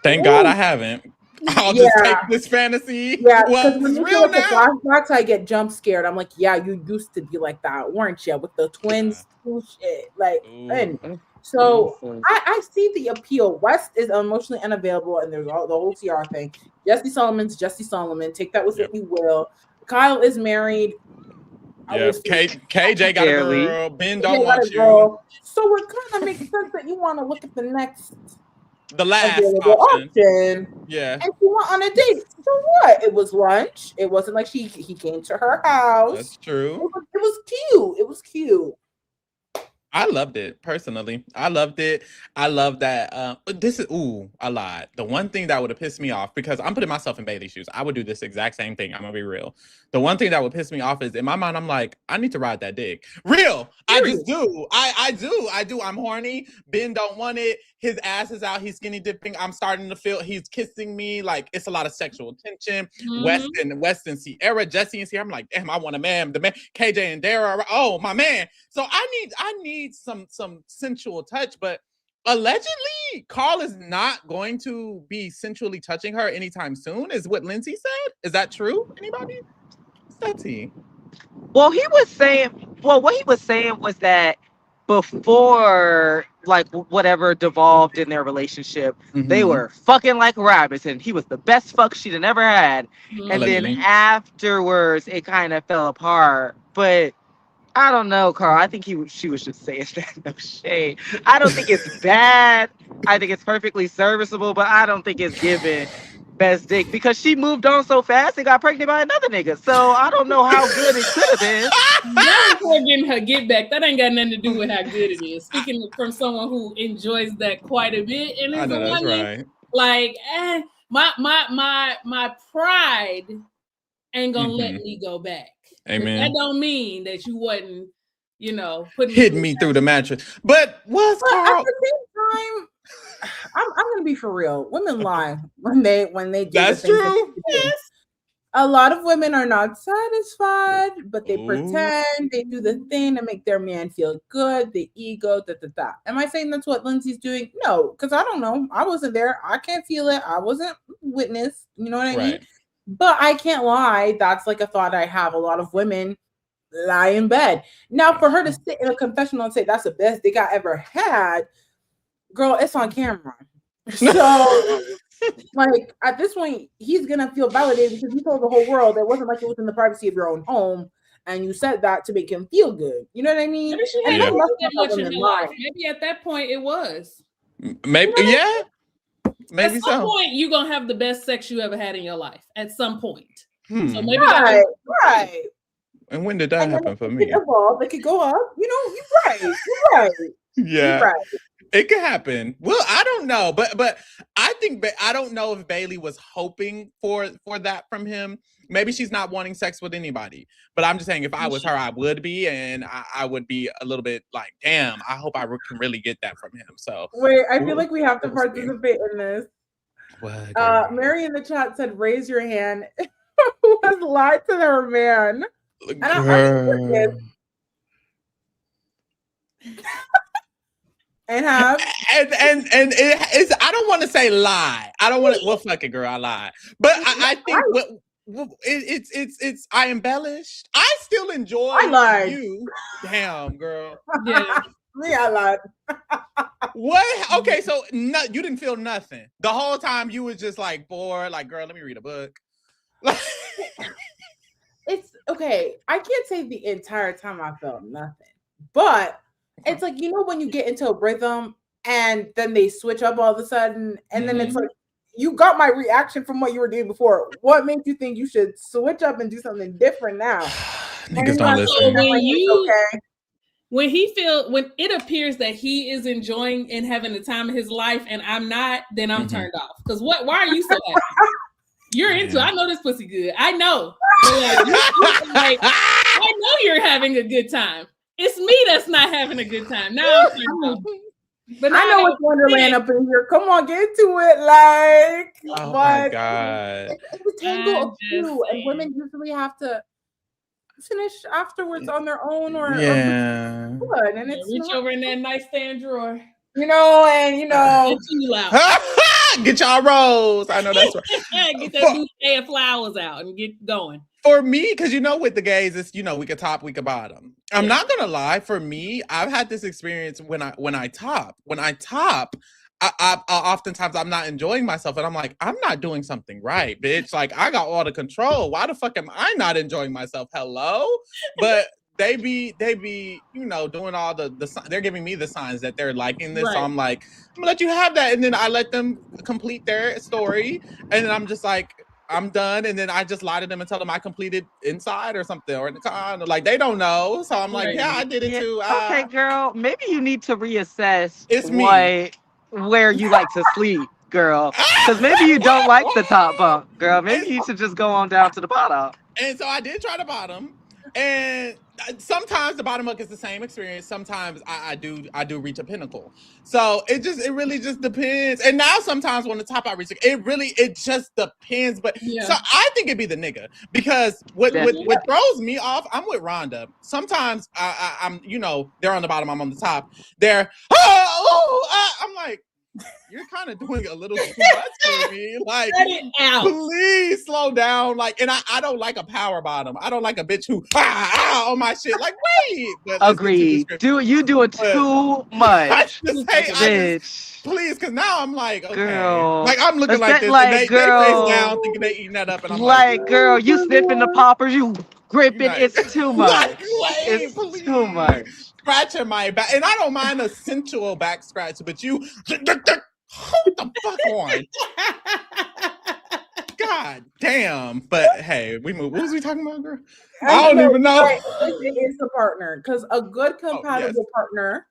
Speaker 1: thank God I haven't. I'll just take this fantasy.
Speaker 4: Yeah,
Speaker 1: well,
Speaker 4: because when you
Speaker 1: real
Speaker 4: look at flashbacks, I get jump scared. I'm like, yeah, you used to be like that, weren't you? With the twins, shit. Like, and so I see the appeal. West is emotionally unavailable, and there's the whole CR thing. Jesse Solomon's Jesse Solomon. Take that with what you will. Kyle is married.
Speaker 1: Yeah, KJ got a girl. Ben don't want you.
Speaker 4: So it kind of makes sense that you want to look at the last
Speaker 1: option. Yeah.
Speaker 4: And she went on a date. So what? It was lunch. It wasn't like he came to her house.
Speaker 1: That's true.
Speaker 4: It was cute. It was cute.
Speaker 1: I loved it personally. I loved it. I love that. I lied. The one thing that would have pissed me off, because I'm putting myself in Bailey's shoes, I would do this exact same thing. I'm gonna be real. The one thing that would piss me off is in my mind, I'm like, I need to ride that dick. Real. I just do. I do. I'm horny. Ben don't want it. His ass is out. He's skinny dipping. I'm starting to feel he's kissing me. Like, it's a lot of sexual tension. West and Sierra, Jesse and Sierra. I'm like, damn, I want a man. The man, KJ and Dara. Oh, my man. So I need some sensual touch, but allegedly Carl is not going to be sensually touching her anytime soon, is what Lindsay said. Is that true? Anybody? What's that?
Speaker 5: Well, what he was saying was that before, like, whatever devolved in their relationship, they were fucking like rabbits, and he was the best fuck she'd have ever had. And then afterwards, it kind of fell apart. But I don't know, Carl. I think she was just saying that. No shade. I don't think it's bad. I think it's perfectly serviceable, but I don't think it's given best dick, because she moved on so fast and got pregnant by another nigga. So I don't know how good it could have been.
Speaker 3: That was getting her get back. That ain't got nothing to do with how good it is. Speaking from someone who enjoys that quite a bit, and
Speaker 1: I know that's right.
Speaker 3: Like, my pride ain't gonna let me go back.
Speaker 1: Amen.
Speaker 3: That don't mean that you wasn't,
Speaker 1: hitting me through the mattress. But what's Carl?
Speaker 4: At the same time, I'm gonna be for real. Women lie when they do.
Speaker 1: That's true.
Speaker 4: Yes. A lot of women are not satisfied, but they pretend, they do the thing to make their man feel good, the ego, da. Am I saying that's what Lindsay's doing? No, because I don't know. I wasn't there. I can't feel it. I wasn't witness. You know what I mean? But I can't lie. That's like a thought I have. A lot of women lie in bed. Now, for her to sit in a confessional and say that's the best dick I ever had, girl, it's on camera. So, like, at this point, he's gonna feel validated because you told the whole world it wasn't like it was in the privacy of your own home, and you said that to make him feel good. You know what I mean?
Speaker 3: Maybe she had that much in her life. Maybe at that point it was.
Speaker 1: Maybe, yeah. Maybe
Speaker 3: at some point you're gonna have the best sex you ever had in your life. At some point. So maybe
Speaker 4: right.
Speaker 1: And when did that happen for me?
Speaker 4: Evolve. It could go up. You're right.
Speaker 1: Yeah.
Speaker 4: You're right.
Speaker 1: It could happen. Well, I don't know, but I think I don't know if Bailey was hoping for that from him. Maybe she's not wanting sex with anybody. But I'm just saying, if I was her, I would be, and I would be a little bit like, damn, I hope I can really get that from him. So
Speaker 4: wait, I feel like we have to participate in this.
Speaker 1: What?
Speaker 4: Mary in the chat said, "Raise your hand." Who has lied to their man? And
Speaker 1: and it's I don't want to say lie. I don't want to. Well, fuck it, girl. I lied. But I think it's I embellished. I still enjoy you. Damn, girl.
Speaker 3: Yeah.
Speaker 4: Me, I lied.
Speaker 1: What? Okay, so you didn't feel nothing the whole time. You was just like bored. Like, girl, let me read a book.
Speaker 4: It's okay. I can't say the entire time I felt nothing, but it's like, you know, when you get into a rhythm and then they switch up all of a sudden, and then it's like, you got my reaction from what you were doing before. What made you think you should switch up and do something different now?
Speaker 1: Niggas don't listen.
Speaker 3: When it appears that he is enjoying and having the time of his life and I'm not, then I'm turned off. Because why are you so happy? You're into it. I know this pussy good. I know. Like, I know you're having a good time. It's me that's not having a good time. Now I'm turned off.
Speaker 4: But I know it's Wonderland up in here. Come on, get to it. Like,
Speaker 1: oh my God.
Speaker 4: It's a tangle of two, and women usually have to finish afterwards on their own, or
Speaker 3: and it's reach over in that nightstand drawer,
Speaker 4: you know, and you know,
Speaker 1: get y'all rolls. I know that's right.
Speaker 3: Get that bouquet of flowers out and get going.
Speaker 1: For me, because you know, with the gays, it's, you know, we could top, we could bottom. I'm not gonna lie. For me, I've had this experience when I top. I oftentimes I'm not enjoying myself, and I'm like, I'm not doing something right, bitch. Like, I got all the control. Why the fuck am I not enjoying myself? Hello, but they be, you know, doing all the they're giving me the signs that they're liking this. Right. So I'm like, I'm gonna let you have that, and then I let them complete their story, and then I'm just like, I'm done, and then I just lie to them and tell them I completed inside or something, or in the con. Like, they don't know, so I'm like, yeah, I did it too.
Speaker 5: Okay, girl, maybe you need to reassess.
Speaker 1: It's me.
Speaker 5: Where you like to sleep, girl, because maybe you don't like the top bunk, girl. Maybe you should just go on down to the bottom.
Speaker 1: And so I did try the bottom, and sometimes the bottom hook is the same experience. Sometimes I do reach a pinnacle. So it really just depends. And now sometimes when the top I reach, it just depends. But so I think it'd be the nigga, because what throws me off, I'm with Rhonda. Sometimes I'm, you know, they're on the bottom, I'm on the top. They're I'm like, you're kind of doing a little too much for me. Like, please slow down. Like, and I don't like a power bottom. I don't like a bitch who on my shit. Like, wait.
Speaker 5: Agreed. You do it too much, bitch.
Speaker 1: Please, because now I'm like, okay.
Speaker 5: Girl.
Speaker 1: Like, I'm looking like this.
Speaker 5: Like,
Speaker 1: and they face down thinking they eating that up. And I'm like,
Speaker 5: girl, you sniffing the poppers, you gripping. It's too much.
Speaker 1: Like,
Speaker 5: it's
Speaker 1: please.
Speaker 5: Too much.
Speaker 1: Scratching my back. And I don't mind a sensual back scratch, but you hold the fuck on. God damn. But hey, we moved. What was we talking about, girl? I don't even know.
Speaker 4: It is the partner, because a good compatible partner,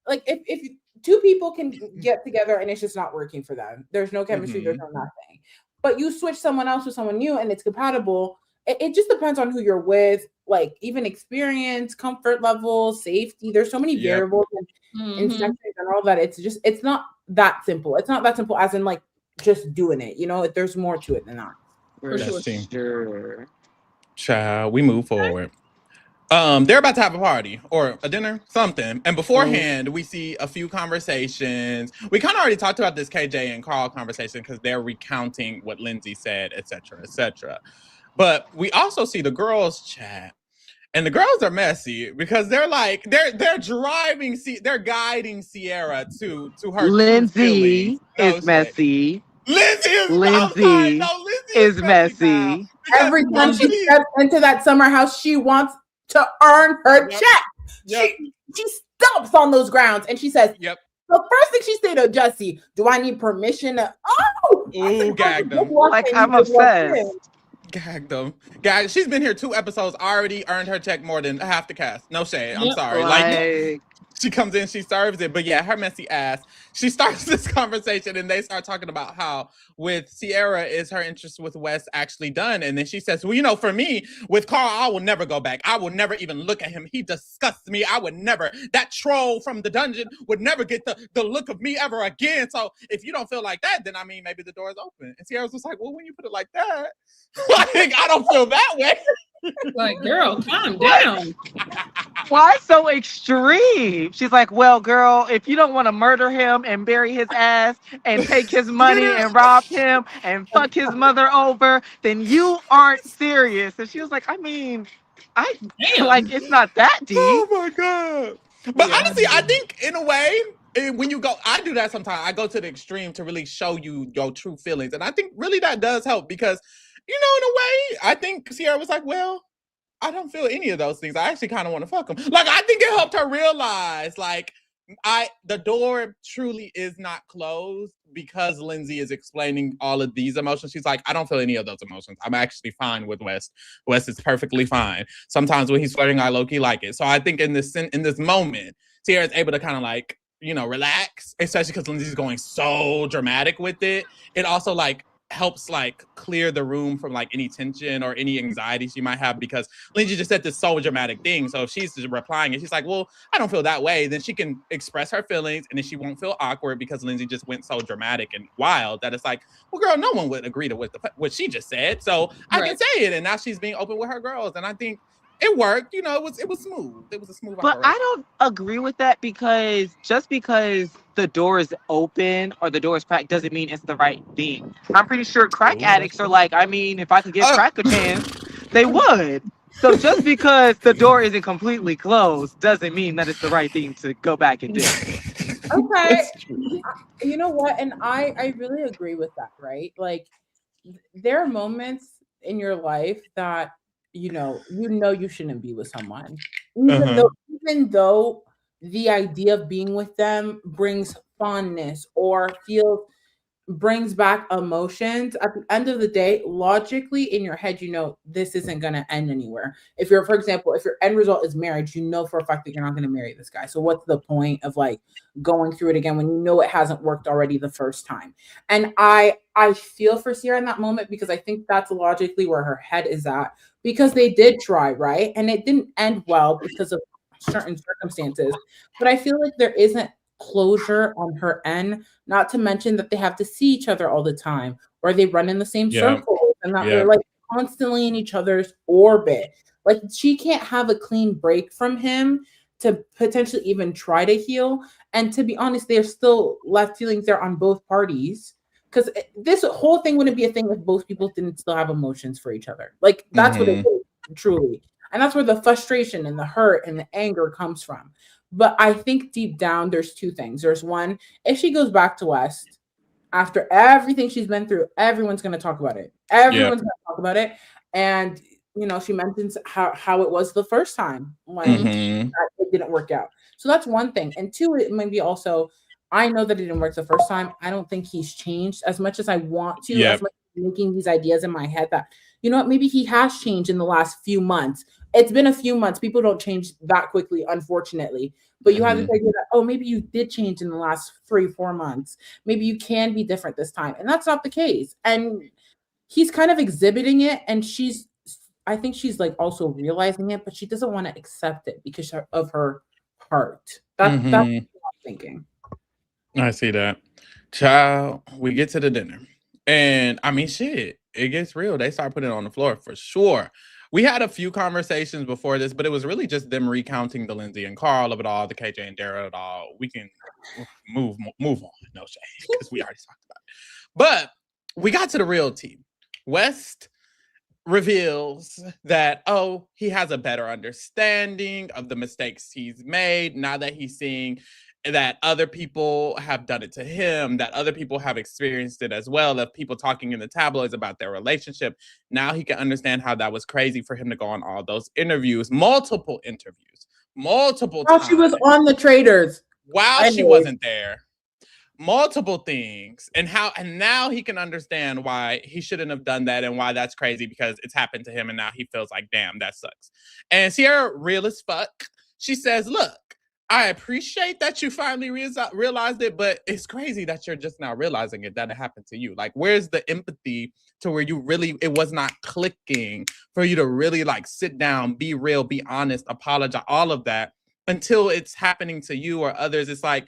Speaker 4: like if two people can get together and it's just not working for them, there's no chemistry, there's no nothing, but you switch someone else with someone new and it's compatible. It just depends on who you're with, like even experience, comfort level, safety. There's so many variables and sex and all that. It's not that simple. It's not that simple as in like just doing it. You know, there's more to it than that.
Speaker 5: For sure.
Speaker 1: Child, we move forward. They're about to have a party or a dinner, something. And beforehand, we see a few conversations. We kind of already talked about this KJ and Carl conversation because they're recounting what Lindsay said, et cetera, et cetera. But we also see the girls chat, and the girls are messy because they're like they're driving, they're guiding Sierra to her.
Speaker 5: Lindsay is messy.
Speaker 1: Lindsay
Speaker 5: is messy.
Speaker 4: Every time she steps into that summer house, she wants to earn her check. She stomps on those grounds, and she says,
Speaker 1: "Yep."
Speaker 4: The first thing she said to Jussie, "Do I need permission?"
Speaker 1: Gag them.
Speaker 5: Like, I'm upset.
Speaker 1: Gagged them. Guys, she's been here 2 episodes, already earned her check more than half the cast. No shade. I'm sorry. Like, she comes in, she serves it. But yeah, her messy ass. She starts this conversation and they start talking about how with Sierra is her interest with Wes actually done. And then she says, well, you know, for me, with Carl, I will never go back. I will never even look at him. He disgusts me. I would never. That troll from the dungeon would never get the look of me ever again. So if you don't feel like that, then I mean, maybe the door is open. And Sierra's just like, well, when you put it like that, like, I don't feel that way.
Speaker 3: Like, girl, calm down.
Speaker 5: Why so extreme? She's like, well, girl, if you don't want to murder him and bury his ass and take his money and rob him and fuck his mother over, then you aren't serious. And she was like, I mean, like, it's not that deep.
Speaker 1: Oh my God. But honestly, I think in a way, when you go, I do that sometimes. I go to the extreme to really show you your true feelings. And I think really that does help because, you know, in a way, I think Sierra was like, well, I don't feel any of those things. I actually kind of want to fuck him. Like, I think it helped her realize, like, the door truly is not closed because Lindsay is explaining all of these emotions. She's like, I don't feel any of those emotions. I'm actually fine with West. West is perfectly fine. Sometimes when he's flirting, I low-key like it. So I think in this moment, Sierra is able to kind of like, you know, relax, especially because Lindsay's going so dramatic with it. It also like helps like clear the room from like any tension or any anxiety she might have, because Lindsay just said this so dramatic thing. So if she's just replying and she's like, well, I don't feel that way, then she can express her feelings and then she won't feel awkward because Lindsay just went so dramatic and wild that it's like, well, girl, no one would agree to what she just said. So I can say it. And now she's being open with her girls. And I think it worked, you know, it was smooth. It was a smooth operation.
Speaker 5: But I don't agree with that, because just because the door is open or the door is cracked doesn't mean it's the right thing. I'm pretty sure crack addicts are like, I mean, if I could give crack a chance, they would. So just because the door isn't completely closed doesn't mean that it's the right thing to go back and do.
Speaker 4: Okay. You know what? And I really agree with that, right? Like, there are moments in your life that you know you shouldn't be with someone, even though the idea of being with them brings fondness or brings back emotions. At the end of the day, logically in your head, you know this isn't going to end anywhere. If you're, for example, if your end result is marriage, you know for a fact that you're not going to marry this guy. So what's the point of like going through it again when you know it hasn't worked already the first time? And I feel for Sierra in that moment, because I think that's logically where her head is at, because they did try, right? And it didn't end well because of certain circumstances. But I feel like there isn't closure on her end, not to mention that they have to see each other all the time, or they run in the same circles, and that they're like constantly in each other's orbit. Like, she can't have a clean break from him to potentially even try to heal. And to be honest, there's still left feelings there on both parties, because this whole thing wouldn't be a thing if both people didn't still have emotions for each other. Like, that's what it is, truly. And that's where the frustration and the hurt and the anger comes from. But I think deep down, there's two things. There's one, if she goes back to West after everything she's been through, everyone's going to talk about it. Everyone's going to talk about it. And, you know, she mentions how it was the first time when it didn't work out. So that's one thing. And two, it might be also, I know that it didn't work the first time. I don't think he's changed as much as I want to, as much as making these ideas in my head that, you know what, maybe he has changed in the last few months. It's been a few months. People don't change that quickly, unfortunately. But you have this idea that, oh, maybe you did change in the last 3-4 months. Maybe you can be different this time. And that's not the case. And he's kind of exhibiting it. And I think she's like also realizing it, but she doesn't want to accept it because of her heart. That's what I'm thinking.
Speaker 1: I see that. Child, we get to the dinner. And I mean, shit, it gets real. They start putting it on the floor for sure. We had a few conversations before this, but it was really just them recounting the Lindsay and Carl of it all, the KJ and Dara of it all. We can move on. No shade, because we already talked about it. But we got to the real tea. West reveals that, oh, he has a better understanding of the mistakes he's made now that he's seeing that other people have done it to him, that other people have experienced it as well, of people talking in the tabloids about their relationship. Now he can understand how that was crazy for him to go on all those interviews, multiple times.
Speaker 4: She was on the Traders.
Speaker 1: While she wasn't there. Multiple things. And now he can understand why he shouldn't have done that and why that's crazy, because it's happened to him and now he feels like, damn, that sucks. And Sierra, real as fuck, she says, look, I appreciate that you finally realized it, but it's crazy that you're just now realizing it, that it happened to you. Like, where's the empathy to where you really, it was not clicking for you to really like sit down, be real, be honest, apologize, all of that, until it's happening to you or others. It's like,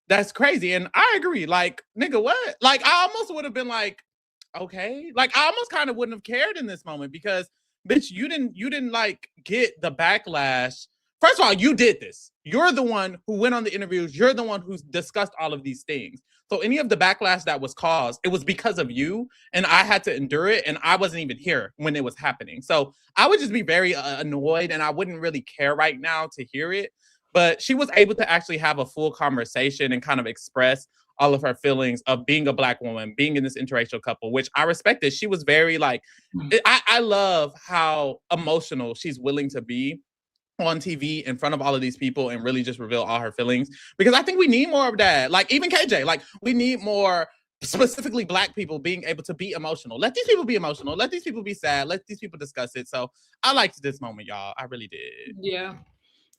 Speaker 1: that's crazy. And I agree. Like, nigga, what? Like, I almost would have been like, okay. Like, I almost kind of wouldn't have cared in this moment, because bitch, you didn't like get the backlash. First of all, you did this. You're the one who went on the interviews. You're the one who's discussed all of these things. So any of the backlash that was caused, it was because of you, and I had to endure it, and I wasn't even here when it was happening. So I would just be very annoyed, and I wouldn't really care right now to hear it. But she was able to actually have a full conversation and kind of express all of her feelings of being a Black woman, being in this interracial couple, which I respected. She was very like, I love how emotional she's willing to be on TV in front of all of these people and really just reveal all her feelings, because I think we need more of that. Like even KJ, like we need more specifically Black people being able to be emotional. Let these people be emotional. Let these people be sad. Let these people discuss it. So I liked this moment, y'all. I really did.
Speaker 3: Yeah,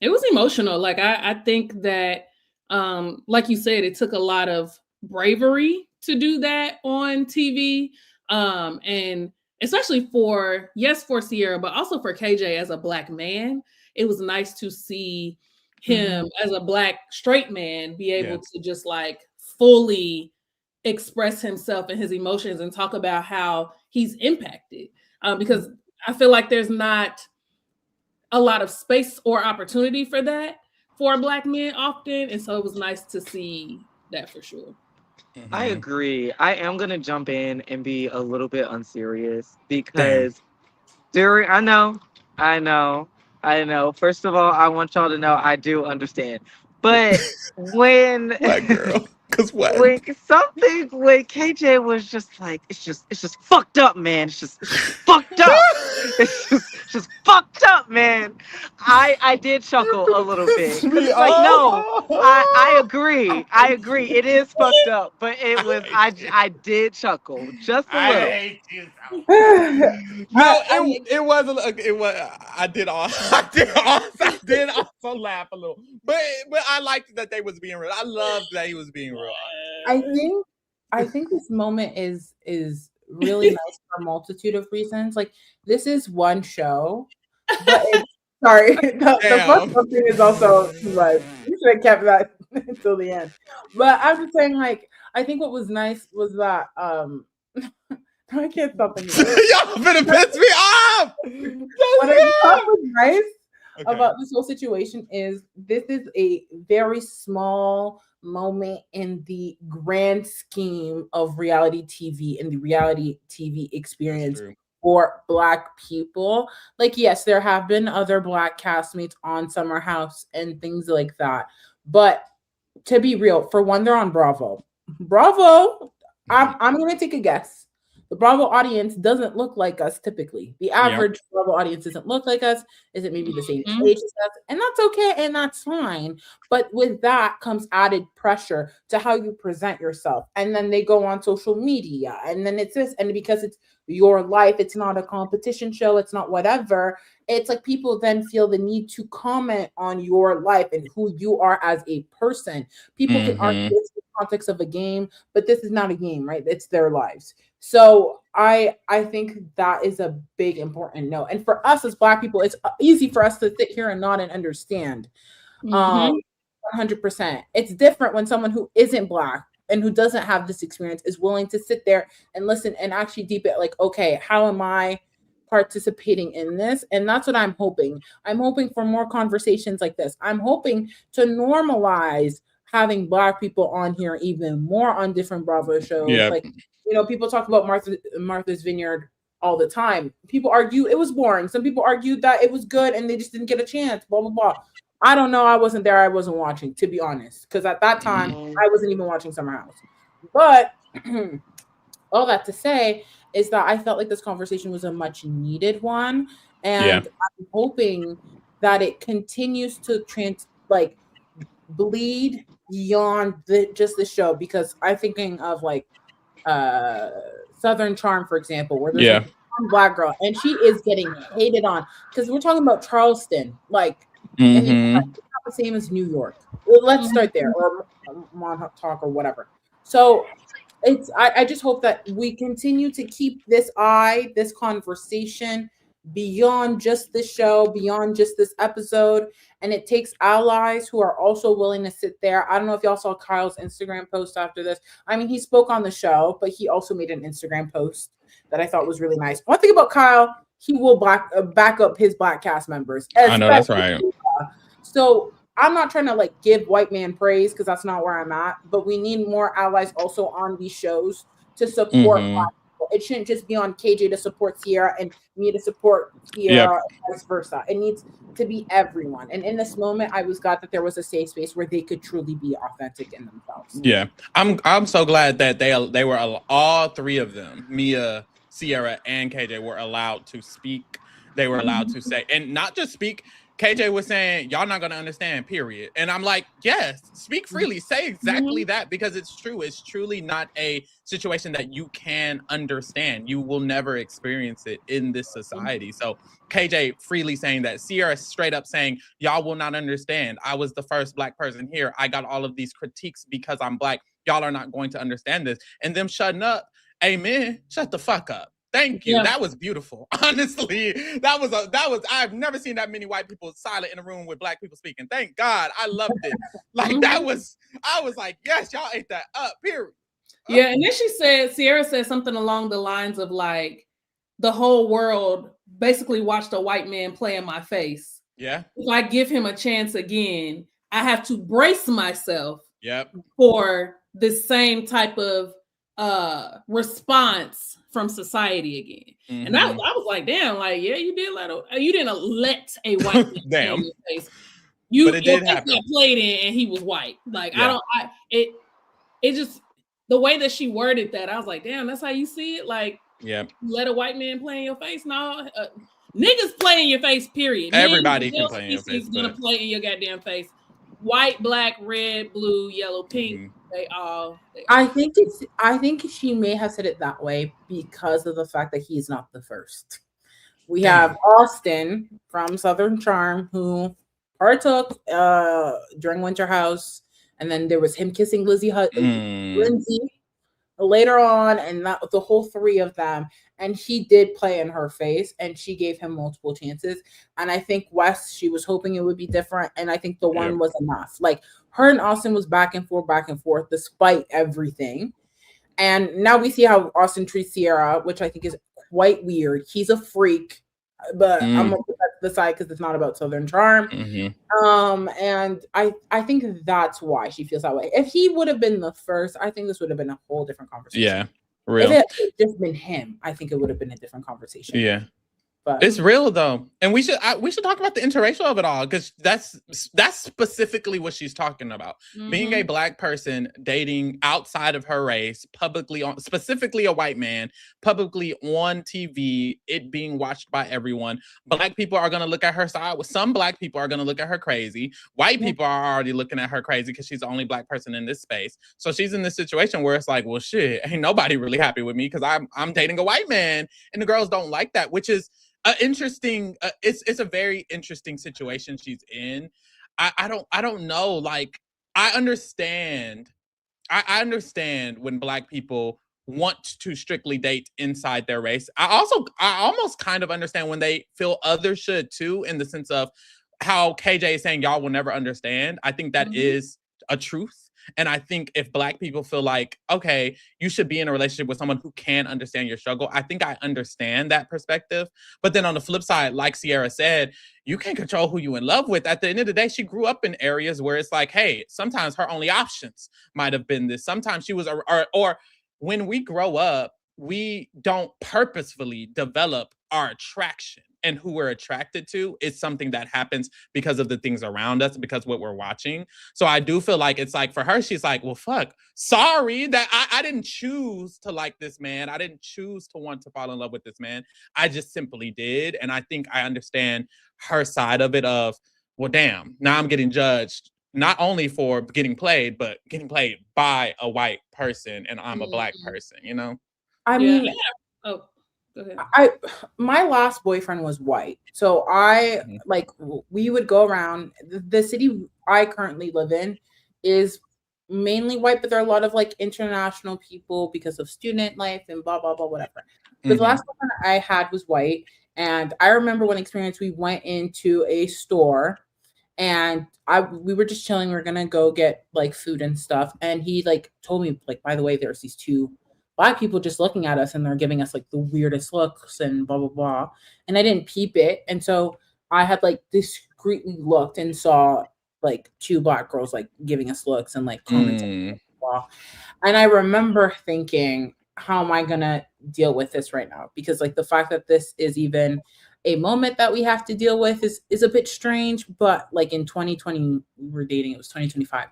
Speaker 3: it was emotional. Like I think that, like you said, it took a lot of bravery to do that on TV, and especially for Sierra, but also for KJ as a Black man. It was nice to see him as a Black straight man be able to just like fully express himself and his emotions and talk about how he's impacted, because I feel like there's not a lot of space or opportunity for that for Black men often, and so it was nice to see that for sure.
Speaker 5: I agree. I am gonna jump in and be a little bit unserious because I know. First of all, I want y'all to know I do understand. But when
Speaker 1: Black girl. Cause what?
Speaker 5: When KJ was just like, it's just fucked up, man. It's just fucked up. It's just fucked up, man. I did chuckle a little bit. Like, no, I agree. It is fucked up, but it was I did chuckle just a little.
Speaker 1: I hate you so No, it was I did also laugh a little. But I liked that they was being real. I loved that he was being real.
Speaker 4: I think this moment is really nice for a multitude of reasons. Like this is one show, but sorry, the first thing is also like you should have kept that until the end. But I'm just saying, like, I think what was nice was that I can't stop thinking.
Speaker 1: Y'all finna piss me off.
Speaker 4: What I thought was nice about this whole situation is this is a very small moment in the grand scheme of reality TV and the reality TV experience for Black people. Like, yes, there have been other Black castmates on Summer House and things like that. But to be real, for one, they're on Bravo. I'm gonna take a guess. The Bravo audience doesn't look like us typically. The average Bravo audience doesn't look like us. Is it maybe the same age as us? And that's okay and that's fine. But with that comes added pressure to how you present yourself. And then they go on social media. And then it's this. And because it's your life, it's not a competition show. It's not whatever. It's like people then feel the need to comment on your life and who you are as a person. People can argue this in the context of a game, but this is not a game, right? It's their lives. So I think that is a big important note. And for us as Black people, it's easy for us to sit here and nod and understand. 100%. It's different when someone who isn't Black and who doesn't have this experience is willing to sit there and listen and actually deep it, like, okay, how am I participating in this? And that's what I'm hoping. I'm hoping for more conversations like this. I'm hoping to normalize having Black people on here even more on different Bravo shows. Like, you know, people talk about Martha's Vineyard all the time. People argue it was boring. Some people argued that it was good and they just didn't get a chance, blah, blah, blah. I don't know. I wasn't there. I wasn't watching, to be honest. Because at that time, I wasn't even watching Summer House. But all that to say is that I felt like this conversation was a much needed one. And I'm hoping that it continues to bleed beyond just the show. Because I'm thinking of like Southern Charm, for example, where there's one Black girl and she is getting hated on because we're talking about Charleston, like, and it's not the same as New York. Well, let's start there, or Montauk, or whatever. So I just hope that we continue to keep this conversation beyond just this show, beyond just this episode. And it takes allies who are also willing to sit there. I don't know if y'all saw Kyle's Instagram post after this. I mean, he spoke on the show, but he also made an Instagram post that I thought was really nice. One thing about Kyle, he will back up his Black cast members.
Speaker 1: I know, that's right.
Speaker 4: So I'm not trying to like give white man praise because that's not where I'm at, but we need more allies also on these shows to support Black It shouldn't just be on KJ to support Sierra and me to support Sierra, and vice versa. It needs to be everyone. And in this moment, I was glad that there was a safe space where they could truly be authentic in themselves.
Speaker 1: Yeah, I'm so glad that they were all three of them, Mia, Sierra, and KJ, were allowed to speak. They were allowed to say, and not just speak. KJ was saying, y'all not going to understand, period. And I'm like, yes, speak freely. Say exactly that, because it's true. It's truly not a situation that you can understand. You will never experience it in this society. So KJ freely saying that. Sierra straight up saying, y'all will not understand. I was the first Black person here. I got all of these critiques because I'm Black. Y'all are not going to understand this. And them shutting up. Amen. Shut the fuck up. Thank you. Yeah. That was beautiful. Honestly, that was. I've never seen that many white people silent in a room with Black people speaking. Thank God. I loved it. Like I was like, yes, y'all ate that up. Period.
Speaker 3: Yeah, and then Sierra said something along the lines of like, the whole world basically watched a white man play in my face.
Speaker 1: Yeah.
Speaker 3: If I give him a chance again, I have to brace myself.
Speaker 1: Yep.
Speaker 3: For the same type of response from society again. And I was like, damn, like, yeah, you didn't let a white man play in your face. But it did happen. Got played in and he was white. Like, yeah. It just, the way that she worded that, I was like, damn, that's how you see it? Like,
Speaker 1: yeah,
Speaker 3: let a white man play in your face? No, niggas play in your face, period.
Speaker 1: Everybody can play in your face.
Speaker 3: He's gonna play in your goddamn face. White, black, red, blue, yellow, pink. They all.
Speaker 4: I think she may have said it that way because of the fact that he's not the first. We have Austin from Southern Charm who partook during Winter House, and then there was him kissing Lindsay later on, and the whole three of them. And he did play in her face, and she gave him multiple chances. And I think Wes, she was hoping it would be different, and I think the one was enough. Like, her and Austin was back and forth, despite everything. And now we see how Austin treats Sierra, which I think is quite weird. He's a freak, but I'm gonna put that to the side because it's not about Southern Charm. And I think that's why she feels that way. If he would have been the first, I think this would have been a whole different conversation.
Speaker 1: Yeah. Real.
Speaker 4: If it had just been him, I think it would have been a different conversation.
Speaker 1: Yeah. But it's real though, and we should talk about the interracial of it all, because that's specifically what she's talking about. Being a Black person dating outside of her race, publicly on, specifically a white man, publicly on TV, it being watched by everyone. Black people are going to look at her side. Some Black people are going to look at her crazy. White people are already looking at her crazy because she's the only Black person in this space. So she's in this situation where it's like, well, shit, ain't nobody really happy with me because I'm dating a white man, and the girls don't like that, which is interesting. It's a very interesting situation she's in. I don't know. Like, I understand when Black people want to strictly date inside their race. I almost kind of understand when they feel others should too, in the sense of how KJ is saying y'all will never understand. I think that is a truth. And I think if Black people feel like, okay, you should be in a relationship with someone who can understand your struggle, I think I understand that perspective. But then on the flip side, like Sierra said, you can't control who you in love with. At the end of the day, she grew up in areas where it's like, hey, sometimes her only options might have been this. Sometimes she was, or when we grow up, we don't purposefully develop our attraction. And who we're attracted to is something that happens because of the things around us, because what we're watching. So I do feel like it's like, for her, she's like, well, fuck, sorry that I didn't choose to like this man. I didn't choose to want to fall in love with this man. I just simply did. And I think I understand her side of it of, well, damn, now I'm getting judged not only for getting played, but getting played by a white person, and I'm a Black person, you know?
Speaker 4: I mean,
Speaker 3: oh.
Speaker 4: My last boyfriend was white, so we would go around. The city I currently live in is mainly white, but there are a lot of like international people because of student life and blah blah blah whatever. But the last one I had was white, and I remember one experience. We went into a store, and we were just chilling. We were gonna go get like food and stuff, and he like told me, like, by the way, there's these two Black people just looking at us, and they're giving us like the weirdest looks and blah blah blah. And I didn't peep it, and so I had like discreetly looked and saw like two Black girls like giving us looks and like commenting. And I remember thinking, how am I gonna deal with this right now? Because like the fact that this is even a moment that we have to deal with is a bit strange. But like in 2020, we were dating, it was 2025.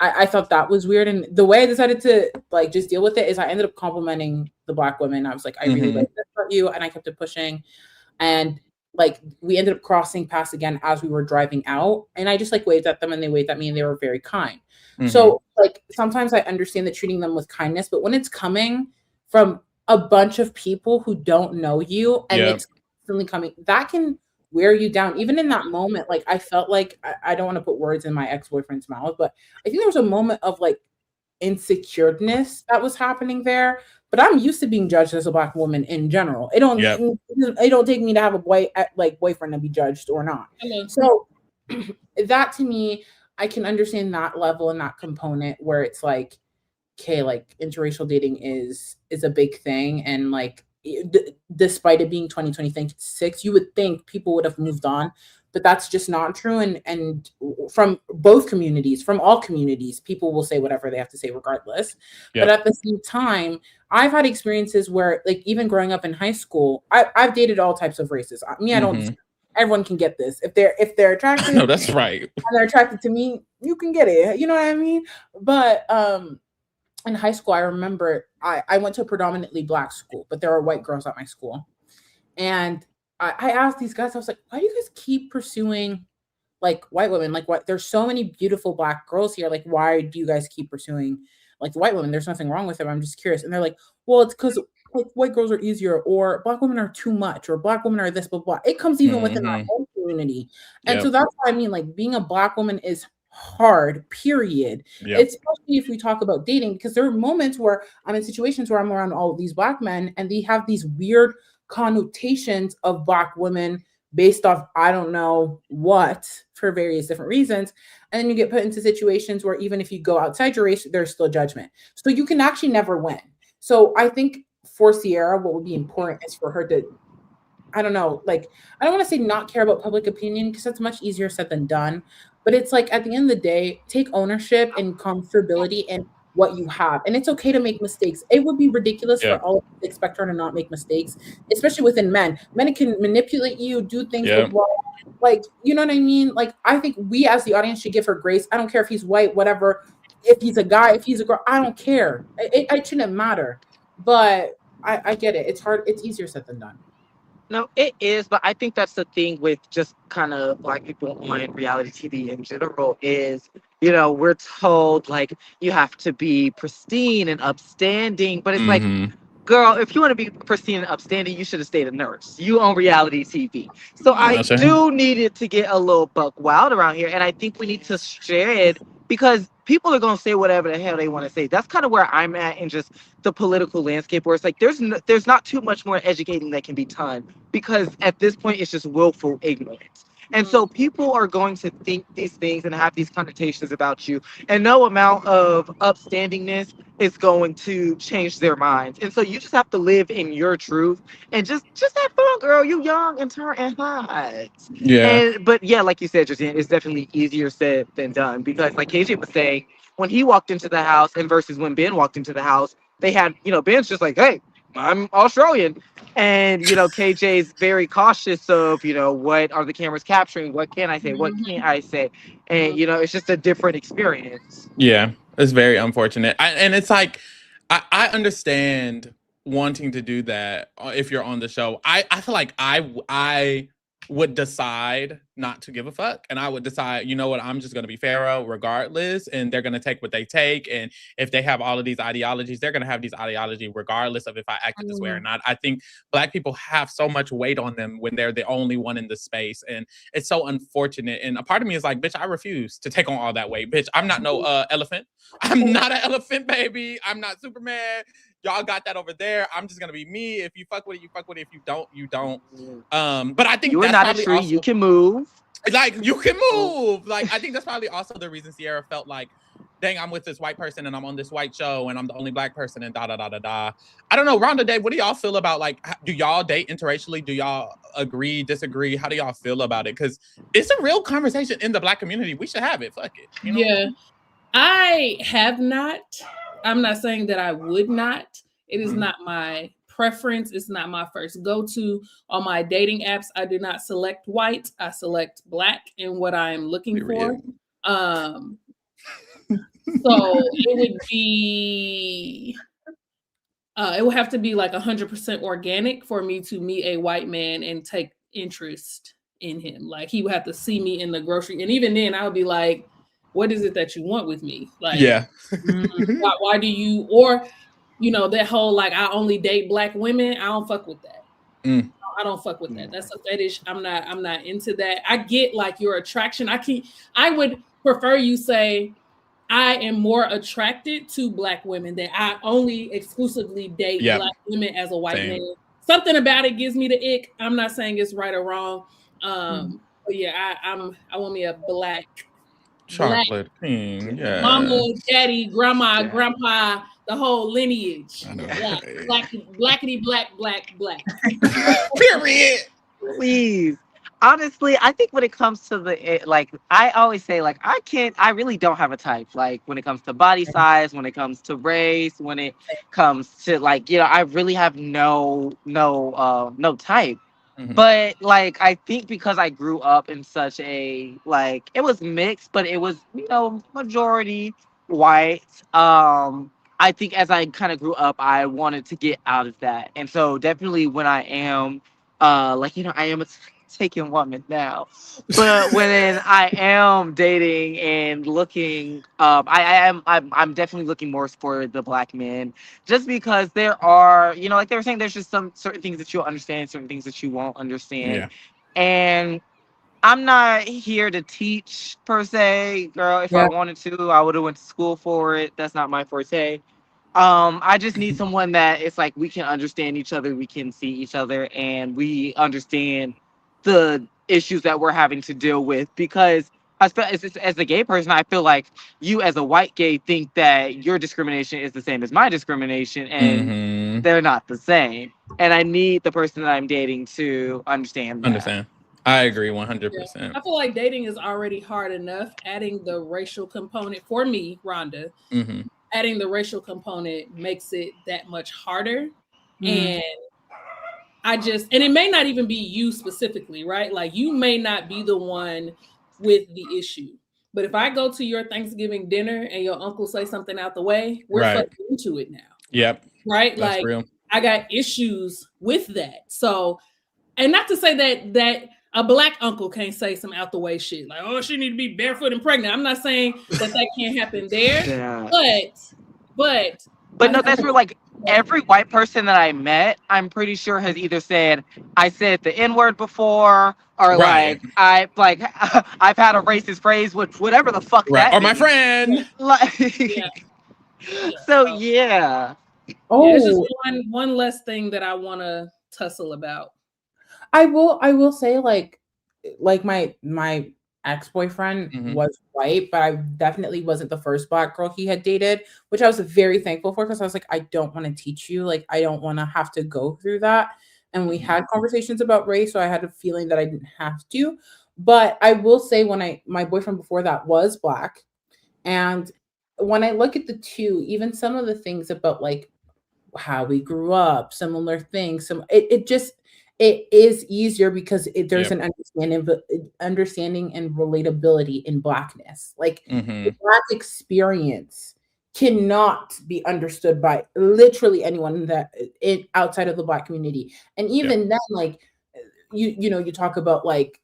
Speaker 4: I thought that was weird. And the way I decided to like just deal with it is I ended up complimenting the Black women. I was like, I really like this about you. And I kept it pushing. And like we ended up crossing paths again as we were driving out. And I just like waved at them and they waved at me and they were very kind. So like sometimes I understand that treating them with kindness, but when it's coming from a bunch of people who don't know you and it's constantly coming, that can wear you down. Even in that moment, like I felt like I don't want to put words in my ex-boyfriend's mouth, but I think there was a moment of like insecureness that was happening there. But I'm used to being judged as a Black woman in general. It don't take me to have a boyfriend to be judged or not. So that to me, I can understand that level and that component where it's like, okay, like interracial dating is a big thing, and like despite it being 2026, you would think people would have moved on, but that's just not true. And from both communities, from all communities, people will say whatever they have to say regardless. But at the same time, I've had experiences where, like, even growing up in high school, I've dated all types of races. I don't. Everyone can get this if they're attracted.
Speaker 1: No, that's right.
Speaker 4: And they're attracted to me, you can get it. You know what I mean? But in high school, I remember I went to a predominantly Black school, but there were white girls at my school, and I asked these guys, I was like, why do you guys keep pursuing like white women? Like, what? There's so many beautiful Black girls here. Like, why do you guys keep pursuing like the white women? There's nothing wrong with them. I'm just curious. And they're like, well, it's because like white girls are easier, or Black women are too much, or Black women are this, blah, blah. It comes even within our own community. And so that's what I mean. Like, being a Black woman is hard, period. Especially if we talk about dating, because there are moments where I'm in situations where I'm around all of these Black men and they have these weird connotations of Black women based off I don't know what, for various different reasons. And then you get put into situations where even if you go outside your race, there's still judgment. So you can actually never win. So I think for Ciara, what would be important is for her to, I don't know, like, I don't want to say not care about public opinion, because that's much easier said than done. But it's like, at the end of the day, take ownership and comfortability in what you have. And it's okay to make mistakes. It would be ridiculous for all of us to expect her to not make mistakes, especially within men. Men can manipulate you, do things like, you know what I mean? Like, I think we as the audience should give her grace. I don't care if he's white, whatever, if he's a guy, if he's a girl, I don't care. It shouldn't matter. But I get it. It's hard. It's easier said than done.
Speaker 5: No, it is, but I think that's the thing with just kind of Black people on reality TV in general is, you know, we're told like you have to be pristine and upstanding, but it's like, girl, if you want to be pristine and upstanding, you should have stayed a nurse. You own reality TV. So I do need it to get a little buck wild around here, and I think we need to share it because people are going to say whatever the hell they want to say. That's kind of where I'm at in just the political landscape, where it's like there's not too much more educating that can be done, because at this point it's just willful ignorance. And so people are going to think these things and have these connotations about you, and no amount of upstandingness is going to change their minds. And so you just have to live in your truth and just have fun, girl. You young and turn and hot. But yeah, like you said, Justine, it's definitely easier said than done, because like KJ was saying, when he walked into the house and versus when Ben walked into the house, they had, you know, Ben's just like, hey, I'm Australian. And, you know, KJ's very cautious of, you know, what are the cameras capturing? What can I say? What can't I say? And, you know, it's just a different experience.
Speaker 1: Yeah, it's very unfortunate. And it's like, I understand wanting to do that if you're on the show. I feel like I would decide not to give a fuck, and I would decide, you know what, I'm just going to be Pharaoh regardless, and they're going to take what they take, and if they have all of these ideologies, they're going to have these ideologies regardless of if I acted this way or not. I think Black people have so much weight on them when they're the only one in the space, and it's so unfortunate. And a part of me is like, bitch, I refuse to take on all that weight. Bitch, I'm not no elephant. I'm not an elephant, baby. I'm not Superman. Y'all got that over there. I'm just gonna be me. If you fuck with it, you fuck with it. If you don't, you don't. But I think
Speaker 5: you are not a tree. Also, you can move.
Speaker 1: Like, you can move. Like, I think that's probably also the reason Ciara felt like, dang, I'm with this white person and I'm on this white show and I'm the only Black person and da da da da da. I don't know, Rhonda, Dave, what do y'all feel about, like, do y'all date interracially? Do y'all agree, disagree? How do y'all feel about it? Because it's a real conversation in the Black community. We should have it. Fuck it. You know?
Speaker 3: Yeah, I have not. I'm not saying that I would not. It is not my preference. It's not my first go-to. On my dating apps, I do not select white. I select black in what I am looking for. So it would be it would have to be like 100% organic for me to meet a white man and take interest in him. Like he would have to see me in the grocery, and even then I would be like, what is it that you want with me? Like, why do you, or that whole like I only date black women? I don't fuck with that. I don't fuck with that. That's a fetish. I'm not into that. I get like your attraction. I would prefer you say I am more attracted to black women, that I only exclusively date black women as a white man. Something about it gives me the ick. I'm not saying it's right or wrong. But yeah, I want me a black
Speaker 1: chocolate king. Yeah.
Speaker 3: Mama, daddy, grandma, grandpa, the whole lineage. Blackity black.
Speaker 1: Period.
Speaker 5: Please. Honestly, I think when it comes to I always say, like, I really don't have a type. Like, when it comes to body size, when it comes to race, when it comes to, like, I really have no type. But, like, I think because I grew up in such a, like, it was mixed, but it was, majority white. I think as I kind of grew up, I wanted to get out of that. And so definitely when I am, I am a taken woman now, but when I am dating and looking, I'm definitely looking more for the black men, just because there are, like they were saying, there's just some certain things that you'll understand, certain things that you won't understand, and I'm not here to teach per se, girl. If I wanted to, I would have went to school for it. That's not my forte. I just need someone that it's like we can understand each other, we can see each other, and we understand the issues that we're having to deal with. Because as a gay person, I feel like you as a white gay think that your discrimination is the same as my discrimination, and they're not the same. And I need the person that I'm dating to understand that.
Speaker 1: I agree 100%.
Speaker 3: I feel like dating is already hard enough. Adding the racial component, for me, Rhonda, adding the racial component makes it that much harder. And and it may not even be you specifically, right? Like, you may not be the one with the issue. But if I go to your Thanksgiving dinner and your uncle say something out the way, we're fucking into it now.
Speaker 1: Yep.
Speaker 3: Right?
Speaker 1: That's
Speaker 3: like,
Speaker 1: real.
Speaker 3: I got issues with that. So, and not to say that a black uncle can't say some out the way shit. Like, oh, she need to be barefoot and pregnant. I'm not saying that can't happen there. But
Speaker 5: no, that's where, like, every white person that I met, I'm pretty sure has either said, I said the N-word before, or I've had a racist phrase with whatever the fuck that
Speaker 1: or
Speaker 5: means.
Speaker 1: my friend.
Speaker 5: Like, so yeah.
Speaker 3: It's just one less thing that I want to tussle about.
Speaker 4: I will say, like my ex-boyfriend was white, but I definitely wasn't the first black girl he had dated, which I was very thankful for, because I was like, I don't want to teach you. Like, I don't want to have to go through that. And we had conversations about race, so I had a feeling that I didn't have to. But I will say, my boyfriend before that was black. And when I look at the two, even some of the things about like how we grew up, similar things, it is easier because there's an understanding and relatability in blackness. Like, the black experience cannot be understood by literally anyone outside of the black community. And even then, like, you talk about like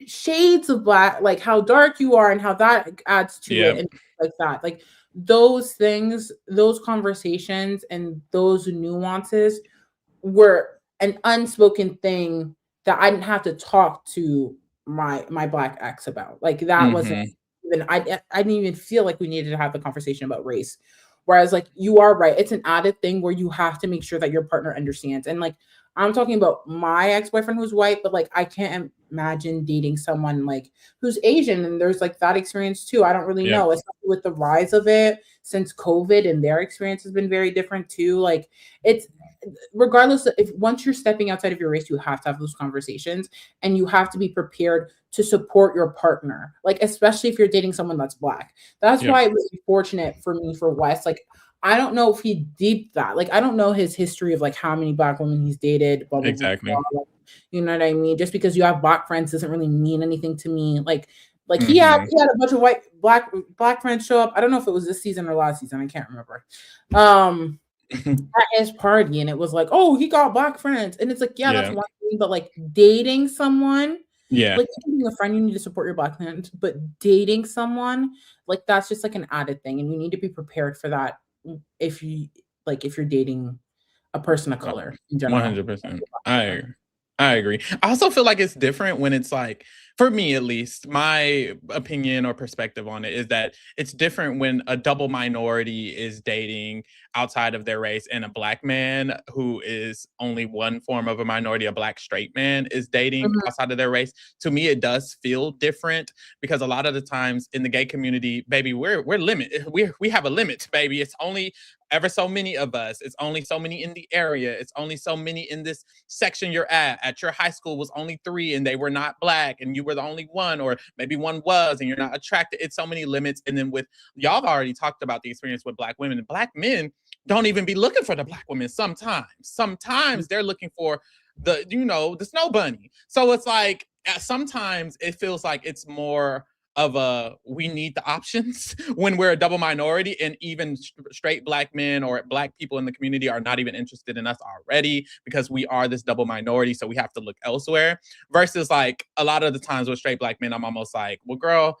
Speaker 4: shades of black, like how dark you are and how that adds to it, and like that. Like, those things, those conversations and those nuances were an unspoken thing that I didn't have to talk to my black ex about. Like, that wasn't even, I didn't even feel like we needed to have a conversation about race. Whereas, like, you are right, it's an added thing where you have to make sure that your partner understands. And like, I'm talking about my ex-boyfriend who's white, but like, I can't imagine dating someone like who's Asian, and there's like that experience too. I don't really know, especially with the rise of it since COVID, and their experience has been very different too. Like, it's, regardless of, if once you're stepping outside of your race, you have to have those conversations, and you have to be prepared to support your partner. Like, especially if you're dating someone that's black. That's why it was fortunate for me for Wes. Like, I don't know if he deeped that. Like, I don't know his history of like how many Black women he's dated. Blah, blah,
Speaker 1: Exactly.
Speaker 4: blah, blah. You know what I mean? Just because you have Black friends doesn't really mean anything to me. Like he had a bunch of black friends show up. I don't know if it was this season or last season. I can't remember. At his party, and it was like, oh, he got Black friends, and it's like, yeah, that's one thing, but like dating someone, like being a friend, you need to support your Black friends, but dating someone, like that's just like an added thing, and you need to be prepared for that if you're dating a person of color in general.
Speaker 1: 100%. I agree. I also feel like it's different when it's like, for me at least, my opinion or perspective on it is that it's different when a double minority is dating outside of their race and a Black man who is only one form of a minority, a Black straight man, is dating outside of their race. To me, it does feel different because a lot of the times in the gay community, baby, we're limited. We have a limit, baby. It's only ever so many of us. It's only so many in the area. It's only so many in this section you're at. At your high school was only 3 and they were not Black and you were the only one, or maybe one was and you're not attracted. It's so many limits. And then with y'all have already talked about the experience with Black women, and Black men don't even be looking for the Black women sometimes. Sometimes they're looking for the snow bunny. So it's like sometimes it feels like it's more of a we need the options when we're a double minority, and even straight Black men or Black people in the community are not even interested in us already because we are this double minority, so we have to look elsewhere. Versus like a lot of the times with straight Black men, I'm almost like, well, girl,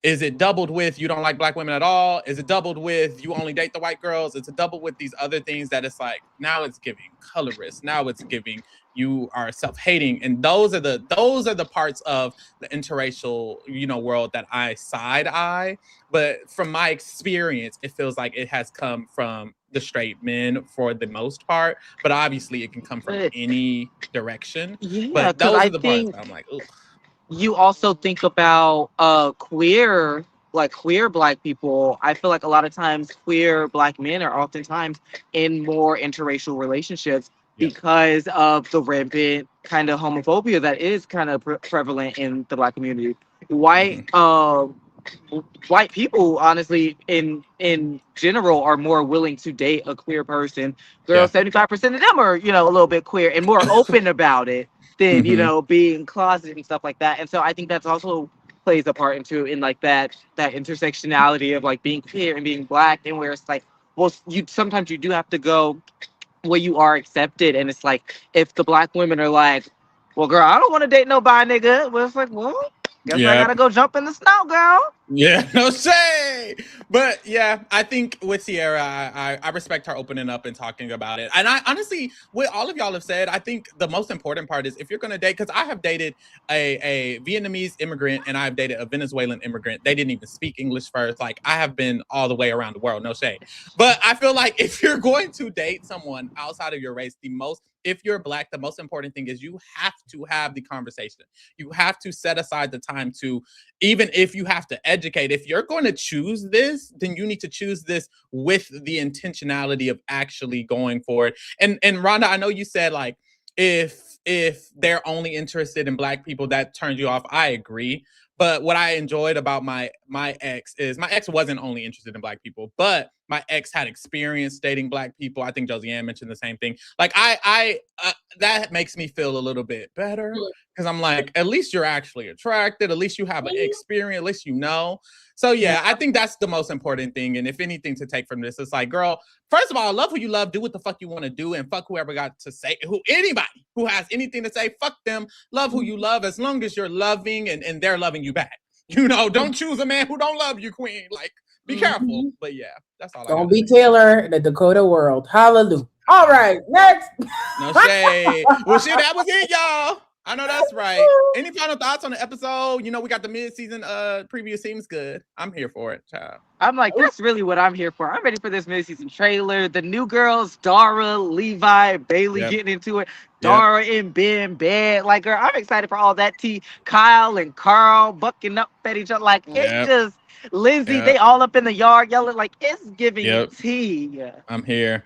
Speaker 1: is it doubled with you don't like Black women at all? Is it doubled with you only date the white girls? It's a double with these other things that it's like, now it's giving colorist. Now it's giving you are self-hating. And those are the parts of the interracial, world that I side eye. But from my experience, it feels like it has come from the straight men for the most part. But obviously it can come from any direction.
Speaker 5: Yeah,
Speaker 1: but those are the parts that I'm like, ooh.
Speaker 5: You also think about queer Black people. I feel like a lot of times queer Black men are oftentimes in more interracial relationships because of the rampant kind of homophobia that is kind of prevalent in the Black community. White people, honestly, in general, are more willing to date a queer person. Girls, 75% of them are, a little bit queer and more open about it than, being closeted and stuff like that. And so I think that's also plays a part in like that intersectionality of like being queer and being Black, and where it's like, well, sometimes you do have to go where you are accepted. And it's like, if the Black women are like, well, girl, I don't want to date no bi nigga. Well, it's like, well, guess I gotta go jump in the snow, girl.
Speaker 1: Yeah, no shade. But yeah, I think with Sierra, I respect her opening up and talking about it. And I honestly, what all of y'all have said, I think the most important part is if you're gonna date, because I have dated a Vietnamese immigrant and I've dated a Venezuelan immigrant. They didn't even speak English first. Like, I have been all the way around the world, no shade. But I feel like if you're going to date someone outside of your race, if you're Black, the most important thing is you have to have the conversation. You have to set aside the time to, even if you have to educate, if you're going to choose this, then you need to choose this with the intentionality of actually going for it. And Rhonda, I know you said like, if they're only interested in Black people, that turns you off. I agree. But what I enjoyed about my ex is my ex wasn't only interested in Black people, but my ex had experience dating Black people. I think Josiane mentioned the same thing. Like I that makes me feel a little bit better because I'm like, at least you're actually attracted. At least you have an experience. At least you know. So yeah, I think that's the most important thing. And if anything to take from this, it's like, girl, first of all, love who you love. Do what the fuck you want to do, and fuck whoever got to say. Anybody who has anything to say, fuck them. Love who you love, as long as you're loving and they're loving you back. Don't choose a man who don't love you, queen. Like, be careful. But yeah, that's all.
Speaker 4: Don't be Taylor in the Dakota world. Hallelujah. All right, next.
Speaker 1: No shade. Well, shit, that was it, y'all. I know that's right. Any final thoughts on the episode? We got the mid-season preview. Seems good. I'm here for it, child.
Speaker 5: I'm like, that's really what I'm here for. I'm ready for this mid-season trailer. The new girls, Dara, Levi, Bailey getting into it. Dara and Ben, bed. Like, girl, I'm excited for all that tea. Kyle and Carl bucking up at each other. Like, it's just Lindsay, they all up in the yard yelling. Like, it's giving tea.
Speaker 1: I'm here.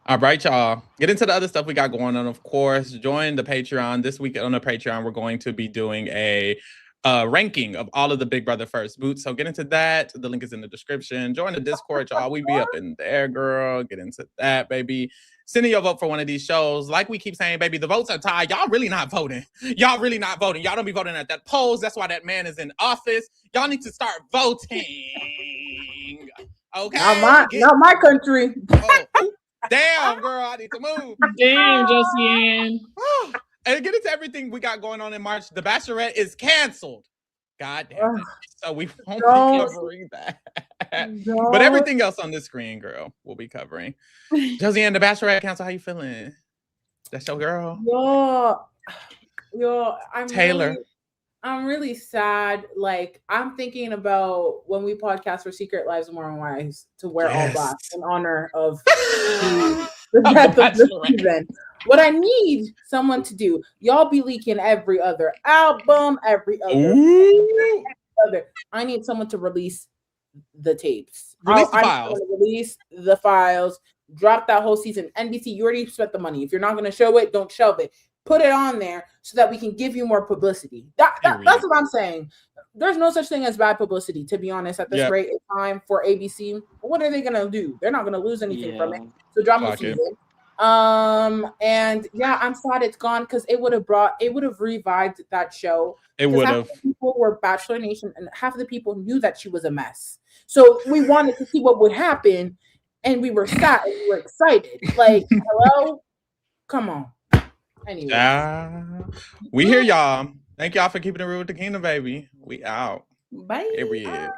Speaker 1: All right, y'all. Get into the other stuff we got going on, of course. Join the Patreon. This week on the Patreon, we're going to be doing a ranking of all of the Big Brother First boots. So get into that. The link is in the description. Join the Discord, y'all. We be up in there, girl. Get into that, baby. Send in your vote for one of these shows. Like we keep saying, baby, the votes are tied. Y'all really not voting. Y'all really not voting. Y'all don't be voting at that polls. That's why that man is in office. Y'all need to start voting. Okay.
Speaker 4: Not my country.
Speaker 1: Oh, damn, girl. I need to move.
Speaker 3: Damn, Josiane.
Speaker 1: And get into everything we got going on in March. The Bachelorette is canceled. God damn it. So we won't be covering that. But everything else on the screen, girl, we'll be covering. Josiane, The Bachelorette canceled. How you feeling? That's your girl.
Speaker 4: Yo,
Speaker 1: Taylor.
Speaker 4: I'm really sad. Like, I'm thinking about when we podcast for Secret Lives of Mormon Wives to wear all black in honor of the death of the season. What I need someone to do, y'all be leaking every other album, every other. I need someone to release the tapes.
Speaker 1: Release the files.
Speaker 4: Release the files. Drop that whole season. NBC, you already spent the money. If you're not going to show it, don't shelve it. Put it on there so that we can give you more publicity. That's what I'm saying. There's no such thing as bad publicity, to be honest, at this rate of time for ABC. What are they going to do? They're not going to lose anything from it. So drop the season. And yeah, I'm sad it's gone because it would have revived that show.
Speaker 1: It would have.
Speaker 4: People were Bachelor Nation, and half of the people knew that she was a mess. So we wanted to see what would happen, and we were sad and we were excited. Like, hello, come on. Anyway,
Speaker 1: we hear y'all. Thank y'all for keeping it real with the kingdom, baby. We out.
Speaker 4: Bye.
Speaker 1: Here we is.